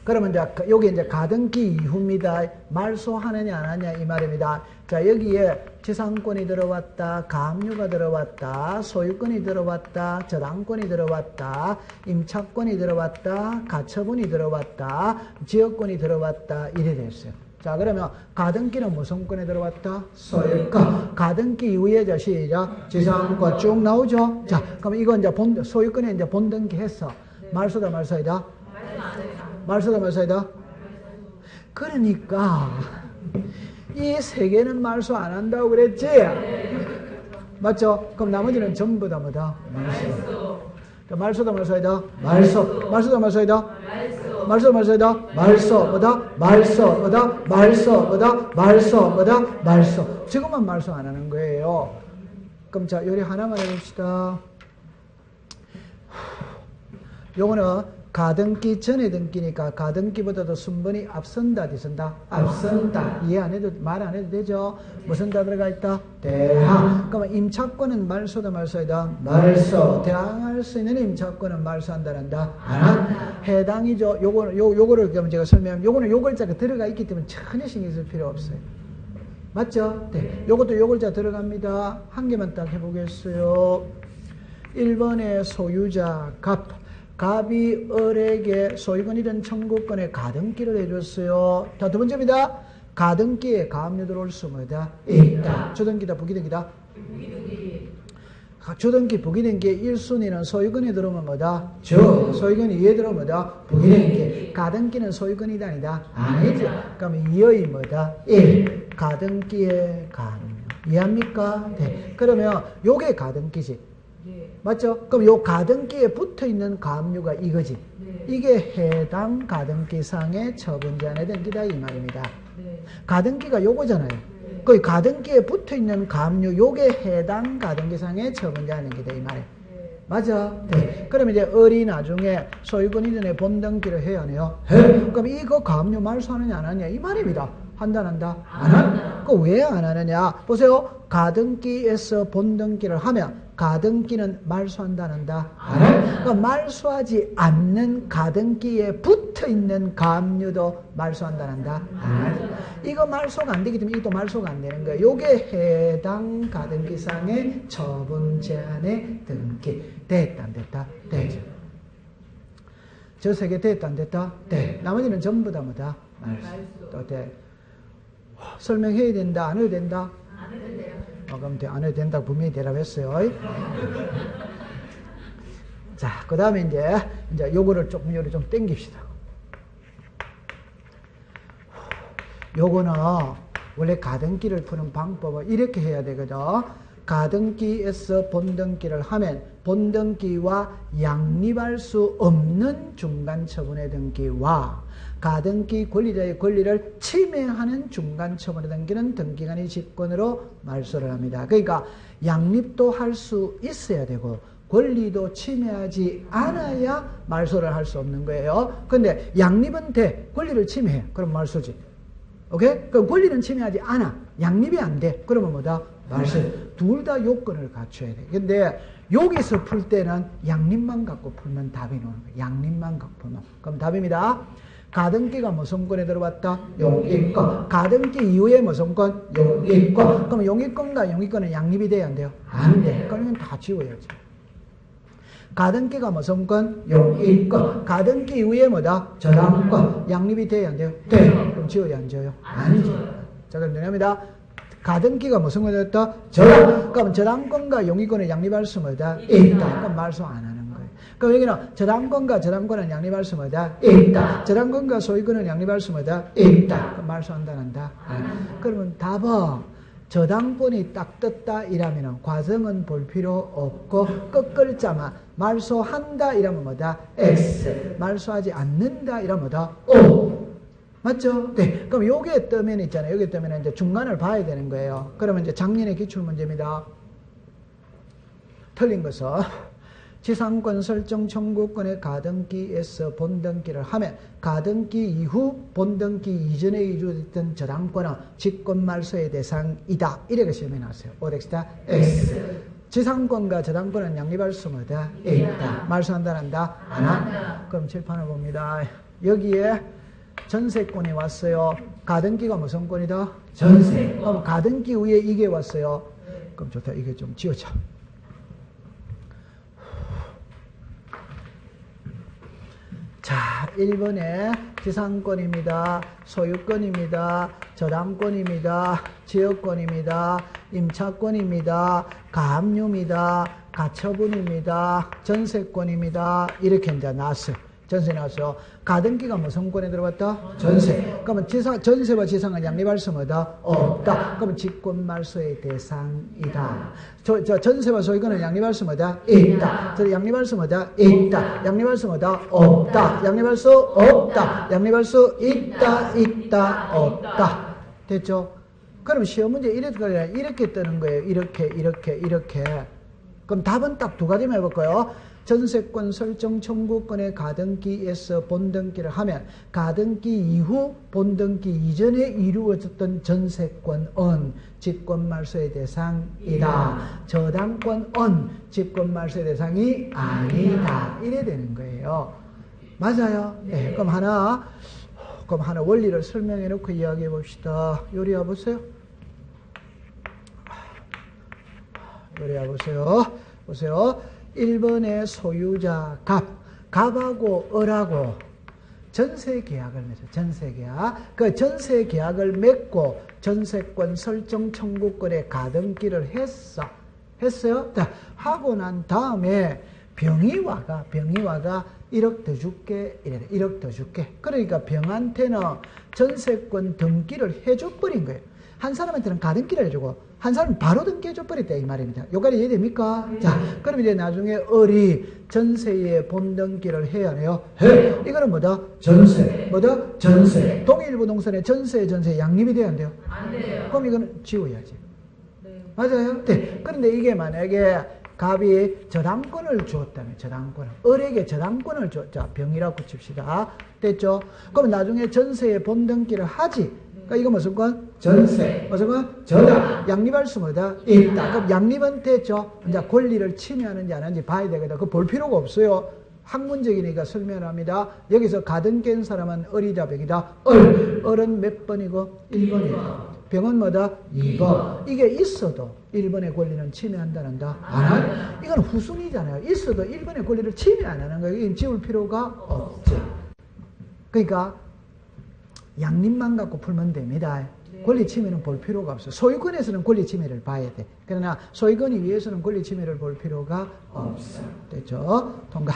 그러면 이제 여기 이제 가등기 이후입니다. 말소하느냐 안 하냐 이 말입니다. 자, 여기에 지상권이 들어왔다, 가압류가 들어왔다, 소유권이 들어왔다, 저당권이 들어왔다, 임차권이 들어왔다, 가처분이 들어왔다, 지역권이 들어왔다 이래 됐어요. 자, 그러면 가등기는 무슨 권에 들어왔다? 소유권. 가등기 이후에 자 시작 지상권 쭉 나오죠. 자, 그럼 이거 이제 소유권에 이제 본등기 했어. 말소다 말소이다? 말소다 말소이다? 그러니까 이 3개는 말소 안 한다고 그랬지? 맞죠? 그럼 나머지는 전부 다 뭐다? 말소. 말소다 말소이다? 말소. 말소다 말소이다? 말소 말소이다? 말소 뭐다? 말소 뭐다? 말소 뭐다? 말소 뭐다? 말소. 지금만 말소 안 하는 거예요. 그럼 자, 요리 하나만 해봅시다. 요거는 가등기 전에 등기니까 가등기보다도 순번이 앞선다 뒤선다? 앞선다. 이해 안 해도 말 안 해도 되죠? 무슨 다 들어가 있다? 대항. 그러면 임차권은 말소다 말소이다? 말소. 대항할 수 있는 임차권은 말소한다 한다? 안 한다. 해당이죠. 요거를 그럼 제가 설명하면 요거는 요 글자가 들어가 있기 때문에 전혀 신경 쓸 필요 없어요. 맞죠? 네. 요것도 요 글자 들어갑니다. 한 개만 딱 해보겠어요. 1번에 소유자 갑. 갑이 을에게 소유권 이전 청구권의 가등기를 해줬어요. 자, 두 번째입니다. 가등기에 가압류 들어올 수 뭐다? 있다. 주등기다 부기등기다? 부기등기. 주등기 부기등기의 1순위는 소유권에 들어오면 뭐다? 소유권이 2에 들어오면 뭐다? 부기등기. 가등기는 소유권이다 아니다? 아니죠. 그러면 2의 뭐다? 1. 가등기의 가압류. 이해합니까? 네. 그러면 요게 가등기지. 네. 맞죠? 그럼 요 가등기에 붙어 있는 가압류가 이거지. 네. 이게 해당 가등기상의 처분자의 등기다 이 말입니다. 네. 가등기가 요거잖아요. 네. 그 가등기에 붙어 있는 가압류, 요게 해당 가등기상의 처분자 능기다 이 말이에요. 맞아? 네. 그러면 이제 을이 나중에 소유권 이전에 본등기를 해야 하네요. 그럼 이거 가압류 말소하느냐 안 하느냐 이 말입니다. 한다 안 한다? 안 한다. 그 왜 안 하느냐? 보세요. 가등기에서 본등기를 하면 가등기는 말소한다 안 한다? 안 한다. 그러니까 말소하지 않는 가등기에 붙어있는 가압류도 말소한다 안 한다? 안 한다. 이거 말소가 안 되기 때문에 이것도 말소가 안 되는 거예요. 요게 해당 가등기상의 처분 제한의 등기. 됐다 안 됐다? 되죠. 저 세 개 됐다 안 됐다? 네. 나머지는 전부 다 뭐다? 말소. 또 돼. 설명해야 된다 안 해도 된다? 안 해도 돼요. 그럼 안 해도 된다고 분명히 대답했어요. 자, 그 다음에 이제 요거를 조금 요리 좀 땡깁시다. 요거는 원래 가등기를 푸는 방법은 이렇게 해야 되거든. 가등기에서 본등기를 하면 본등기와 양립할 수 없는 중간 처분의 등기와 가등기 권리자의 권리를 침해하는 중간 처분의 등기는 등기관의 직권으로 말소를 합니다. 그러니까 양립도 할 수 있어야 되고 권리도 침해하지 않아야 말소를 할 수 없는 거예요. 근데 양립은 돼. 권리를 침해해. 그럼 말소지. 오케이? 그럼 권리는 침해하지 않아. 양립이 안 돼. 그러면 뭐다? 말소. 둘 다 요건을 갖춰야 돼. 근데 여기서 풀 때는 양립만 갖고 풀면 답이 나오는 거예요. 양립만 갖고 풀면. 그럼 답입니다. 가등기가 무슨 권에 들어왔다? 용익권. 가등기 이후에 무슨 권? 용익권. 그럼 용익권과 용익권은 양립이 돼야 안 돼요? 안 돼. 그러면 다 지워야지. 가등기가 무슨 권? 용익권. 가등기 이후에 뭐다? 저당권. 양립이 돼야 안 돼요? 돼. 그럼 지워야 안 지워요? 안 지워요. 자, 그럼 되냐입니다. 가등기가 무슨 권이 됐다? 저당. 그럼 저당권과 용익권을 양립할 수 뭐다? 있다. 그럼 말소 안 하는 거예요. 그럼 여기는 저당권과 저당권은 양립할 수 뭐다? 있다. 저당권과 소유권은 양립할 수 뭐다? 있다. 그럼 말소한다, 한다? 그러면 답은 저당권이 딱 떴다 이라면 과정은 볼 필요 없고 끝글자만 말소한다 이라면 뭐다? X. 말소하지 않는다 이라면 뭐다? O. 맞죠? 네. 그럼 요게 뜨면 있잖아요. 여기 뜨면 이제 중간을 봐야 되는 거예요. 그러면 이제 작년의 기출문제입니다. 틀린 것은 지상권 설정 청구권의 가등기에서 본등기를 하면 가등기 이후 본등기 이전에 이루어졌던 저당권은 직권말소의 대상이다. 이렇게 시험에 나왔어요. 오덱스다 X. 지상권과 저당권은 양립할 수 뭐다? 있다. 말소한다, 한다? 안 한다. 그럼 칠판을 봅니다. 여기에 전세권이 왔어요. 가등기가 무슨 권이다? 전세. 그럼 가등기 위에 이게 왔어요. 그럼 좋다. 이게 좀 지워져. 자, 1번에 지상권입니다. 소유권입니다. 저당권입니다. 지역권입니다. 임차권입니다. 가압류입니다. 가처분입니다. 전세권입니다. 이렇게 이제 나왔어요. 전세 나왔어요. 가등기가 무슨 권에 들어갔다? 전세. 그러면 전세와 지상은 양립할 수 뭐다? 없다. 그러면 직권말소의 대상이다. 전세와 소유권은 양립할 수 뭐다? 있다. 양립할 수 뭐다? 있다. 양립할 수 뭐다? 없다. 양립할 수 없다. 양립할 수 있다, 없다. 됐죠? 그럼 시험 문제 이렇게 뜨는 거예요. 이렇게. 그럼 답은 딱 두 가지만 해볼까요? 전세권 설정 청구권의 가등기에서 본등기를 하면 가등기 이후 본등기 이전에 이루어졌던 전세권은 직권말소의 대상이다. 저당권은 직권말소의 대상이 아니다. 이래 되는 거예요. 맞아요? 네. 그럼 하나 원리를 설명해 놓고 이야기해 봅시다. 요리 와보세요. 보세요. 1번의 소유자 갑하고 을하고 전세계약을 맺어요. 전세계약. 그 전세계약을 맺고 전세권 설정 청구권의 가등기를 했어요. 하고 난 다음에 병이와가 1억 더 줄게. 이래. 1억 더 줄게. 그러니까 병한테는 전세권 등기를 해줘버린 거예요. 한 사람한테는 가등기를 해주고 한 사람은 바로 등기해줘 버렸다 이 말입니다. 여기까지 이해됩니까? 자, 그럼 이제 나중에 을이 전세의 본등기를 해야 해요. 해. 이거는 뭐다? 전세. 뭐다? 전세. 동일 부동산의 전세 양립이 돼야 안 돼요? 안 돼요. 그럼 이거는 지워야지. 네. 맞아요? 네. 그런데 이게 만약에 갑이 저당권을 주었다면, 저당권을. 을에게 저당권을 줬자. 병이라고 칩시다. 됐죠? 그럼 나중에 전세의 본등기를 하지. 그러니까 이거 무슨 건? 전세. 무슨 건? 저당. 양립할 수 뭐다? 있다. 그럼 양립은 됐죠? 이제 권리를 침해하는지 안 하는지 봐야 되거든. 그거 볼 필요가 없어요. 학문적이니까 설명합니다. 여기서 가든 깬 사람은 을이다, 병이다? 을은 몇 번이고? 1번이고. 병은 뭐다? 2번. 이게 있어도 1번의 권리는 침해 한다는다? 안 한? 이건 후순위잖아요. 있어도 1번의 권리를 침해 안 하는 거예요. 이건 지울 필요가 없죠. 그러니까 양립만 갖고 풀면 됩니다. 권리 침해는 볼 필요가 없어요. 소유권에서는 권리 침해를 봐야 돼. 그러나 소유권이 위해서는 권리 침해를 볼 필요가 없어. 됐죠? 통과.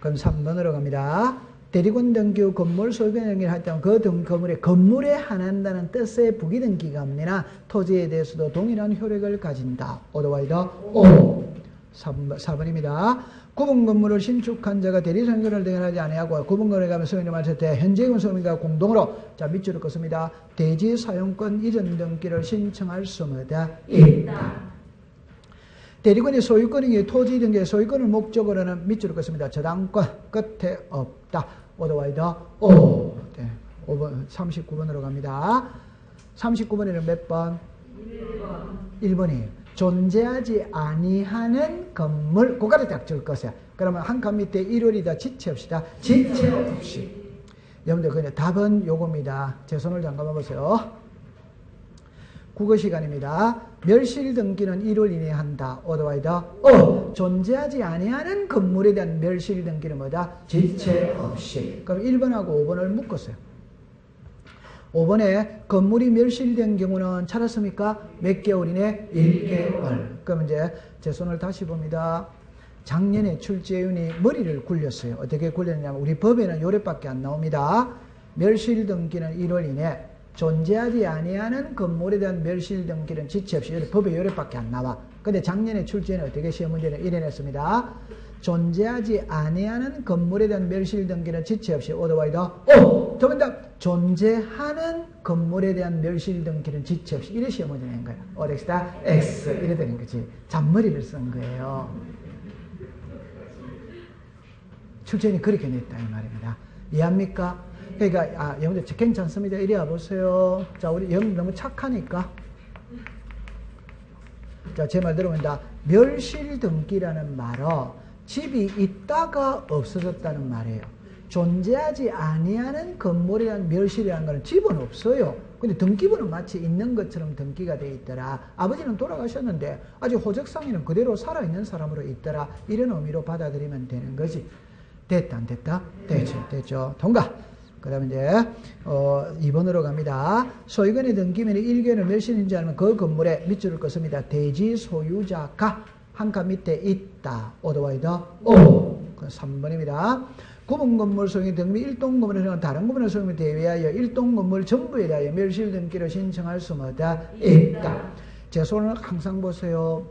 그럼 3번으로 갑니다. 대리권 등기 건물 소유권 등기를 할 때 그 건물에 한한다는 뜻의 부기 등기가 없느나 토지에 대해서도 동일한 효력을 가진다. 오더와이더 오. 4번입니다. 구분 건물을 신축한 자가 대리 소유권을 등기하지 아니하고 구분 건물에 가면 소유권을 마칠 때 현재금 소유권과 공동으로 자 밑줄을 긋습니다. 대지 사용권 이전 등기를 신청할 수마다 있다. 대리권이 소유권이 토지 등기의 소유권을 목적으로는 밑줄을 긋습니다. 저당권 끝에 없다. 오더와이더 오. 네. 5번 39번으로 갑니다. 39번에는 몇 번? 1번이에요. 존재하지 아니하는 건물, 그거를 딱 줄 것이야. 그러면 한 칸 밑에 1월이다 지체 없이다. 지체 없이. 여러분들 그냥 답은 요겁니다. 제 손을 잠깐만 보세요. 국어 시간입니다. 멸실 등기는 1월 이내에 한다. 오더와이더 존재하지 아니하는 건물에 대한 멸실 등기는 뭐다? 지체 없이. 그럼 1번하고 5번을 묶었어요. 5번에 건물이 멸실된 경우는 찾았습니까? 몇 개월 이내? 1개월. 그럼 이제 제 손을 다시 봅니다. 작년에 출제윤이 머리를 굴렸어요. 어떻게 굴렸냐면 우리 법에는 요래밖에 안 나옵니다. 멸실 등기는 1월 이내. 존재하지 아니하는 건물에 대한 멸실 등기는 지체 없이. 법에 요래밖에 안 나와. 근데 작년에 출제는 어떻게 시험 문제는 이래 냈습니다. 존재하지 아니하는 건물에 대한 멸실 등기는 지체 없이. 오더와이더 두 번 더. 존재하는 건물에 대한 멸실 등기는 지체 없이. 이래 시험 문제 낸 거예요. 오렉스다 X 이래 되는 거지. 잔머리를 쓴 거예요. 출제는 그렇게 냈다 이 말입니다. 이해합니까? 그러니까 여러분들 괜찮습니다. 이리 와보세요. 자, 우리 여러분 너무 착하니까. 자, 제 말 들어본다. 멸실 등기라는 말은 집이 있다가 없어졌다는 말이에요. 존재하지 아니하는 건물에 대한 멸실이라는 것은 집은 없어요. 근데 등기부는 마치 있는 것처럼 등기가 되어 있더라. 아버지는 돌아가셨는데 아직 호적상에는 그대로 살아있는 사람으로 있더라. 이런 의미로 받아들이면 되는 거지. 됐다 안 됐다? 됐죠. 됐죠. 통과. 그 다음에 이제 2번으로 갑니다. 소유권의 등기면이 1개월을 멸실인지 알면 그 건물에 밑줄을 긋습니다. 대지 소유자가 한 칸 밑에 있다. 오더와이더 오. 3번입니다. 구분 건물 소유권 등기 일동 건물에서는 다른 건물의 소유권에 대비하여 일동 건물 전부에 대하여 멸실 등기를 신청할 수마다 있다. 제 손을 항상 보세요.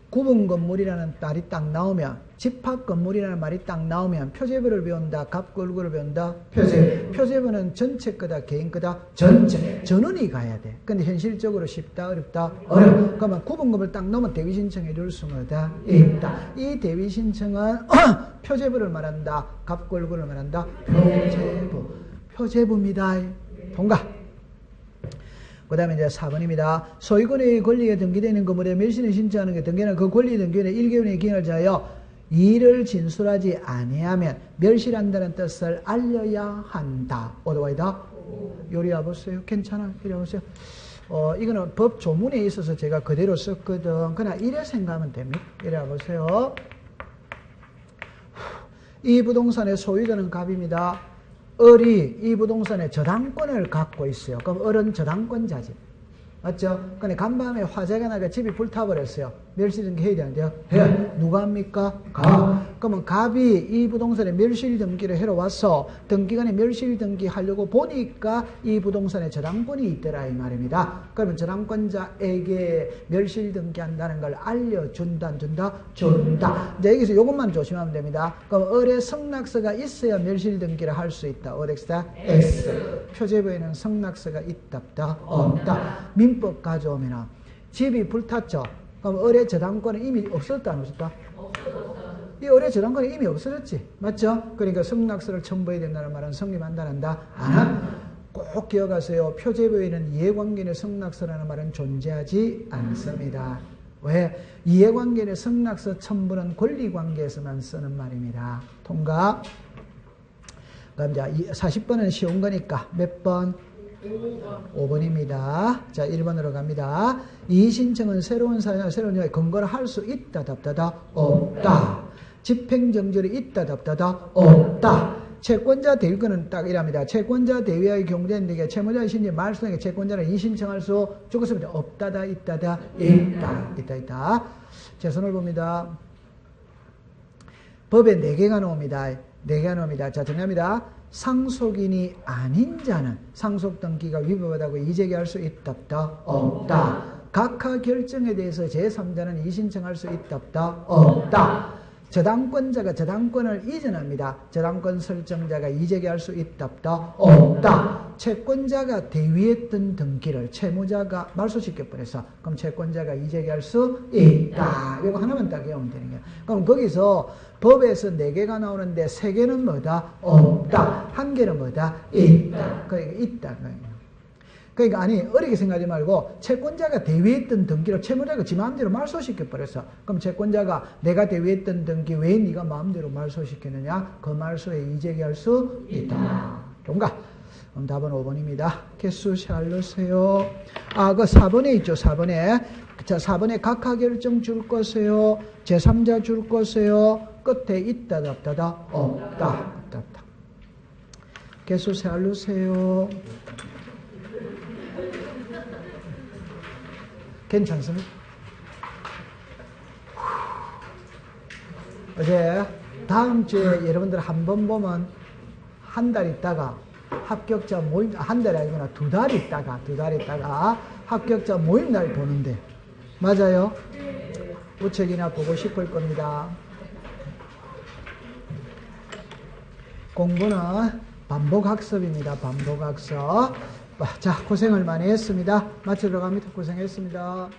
구분 건물이라는 말이 딱 나오면, 집합 건물이라는 말이 딱 나오면 표제부를 배운다, 갑구 얼굴을 배운다. 표제부는 전체 거다, 개인 거다. 전체. 전원이 가야 돼. 근데 현실적으로 쉽다, 어렵다, 어려워. 그러면 구분 건물 딱 나오면 대위 신청해 줄 수마다 있다. 이 대위 신청은 표제부를 말한다, 갑구 얼굴을 말한다. 표제부입니다. 통과. 그 다음에 이제 4번입니다. 소유권의 권리가 등기되는 건물에 멸실을 신청하는 게 등기는 그 권리 등기는 1개월의 기간을 자하여 이를 진술하지 아니하면 멸실한다는 뜻을 알려야 한다. 오더와이더 요리 와보세요. 괜찮아? 이리 와보세요. 이거는 법 조문에 있어서 제가 그대로 썼거든. 그러나 이래 생각하면 됩니다. 이리 와보세요. 이 부동산의 소유자는 갑입니다. 을이 이 부동산의 저당권을 갖고 있어요. 그럼 을은 저당권자지. 맞죠? 근데 간밤에 화재가 나가 집이 불타버렸어요. 멸실등기 해야 되는데요. 해. 누가 합니까? 갑. 그러면 갑이 이 부동산에 멸실등기를 해러 와서 등기관에 멸실등기 하려고 보니까 이 부동산에 저당권이 있더라 이 말입니다. 그러면 저당권자에게 멸실등기 한다는 걸 알려준다 안 준다? 준다. 이제 여기서 이것만 조심하면 됩니다. 그럼 을에 성낙서가 있어야 멸실등기를 할 수 있다. 어디다? X. 표제부에는 성낙서가 있다 없다? 없다. 민법 가져오면 집이 불탔죠. 그럼 을의 저당권은 이미 없었다 안 없었다? 없었다. 이 을의 저당권은 이미 없어졌지. 맞죠? 그러니까 성낙서를 첨부해야 된다는 말은 성립한다 한다? 안 한다. 꼭 기억하세요. 표제부에는 이해관계의 성낙서라는 말은 존재하지 않습니다. 왜? 이해관계의 성낙서 첨부는 권리관계에서만 쓰는 말입니다. 통과. 그럼 자 40번은 쉬운 거니까 몇 번? 5번입니다. 자, 1번으로 갑니다. 이의신청은 새로운 사유나 새로운 여에 근거를 할 수 있다, 답다다, 없다. 집행정지를 있다, 답다다, 없다. 채권자 대위권은 딱 이랍니다. 채권자 대위의 경쟁되게 채무자의 신지 말소에게 채권자는 이의신청할 수 죽었습니다. 없다다, 있다다, 있다. 제 손을 봅니다. 법에 4개가 나옵니다. 4개가 나옵니다. 자, 정리합니다. 상속인이 아닌 자는 상속등기가 위법하다고 이의제기할 수 있다 없다? 없다. 각하 결정에 대해서 제3자는 이의신청할 수 있다 없다? 없다. 저당권자가 저당권을 이전합니다. 저당권 설정자가 이의제기할 수 있다 없다? 없다. 채권자가 대위했던 등기를 채무자가 말소시켜버려서 그럼 채권자가 이의제기할 수 있다. 이거 하나만 딱 외우면 되는 거예요. 그럼 거기서 법에서 4개가 나오는데 3개는 뭐다? 없다. 1개는 뭐다? 있다. 그러니까 있다. 그러니까 아니 어렵게 생각하지 말고 채권자가 대위했던 등기를 채무자가 지 마음대로 말소시켜버렸어. 그럼 채권자가 내가 대위했던 등기 왜 네가 마음대로 말소시켰느냐? 그 말소에 이의제기할 수 있다. 좋은가? 그럼 답은 5번입니다. 개수 잘 넣으세요. 아, 그 4번에 있죠. 4번에. 자, 4번에 각하 결정 줄 거세요. 제3자 줄 거세요. 끝에 있다, 없다다? 없다. 없다. 개수 잘 넣으세요. 괜찮습니까? 어제 다음 주에 여러분들 한 번 보면 한 달 있다가 합격자 모임, 한 달이 아니구나, 2달 있다가 합격자 모임 날 보는데 맞아요? 우측이나 보고 싶을 겁니다. 공부는 반복학습입니다. 반복학습. 자, 고생을 많이 했습니다. 마치러 갑니다. 고생했습니다.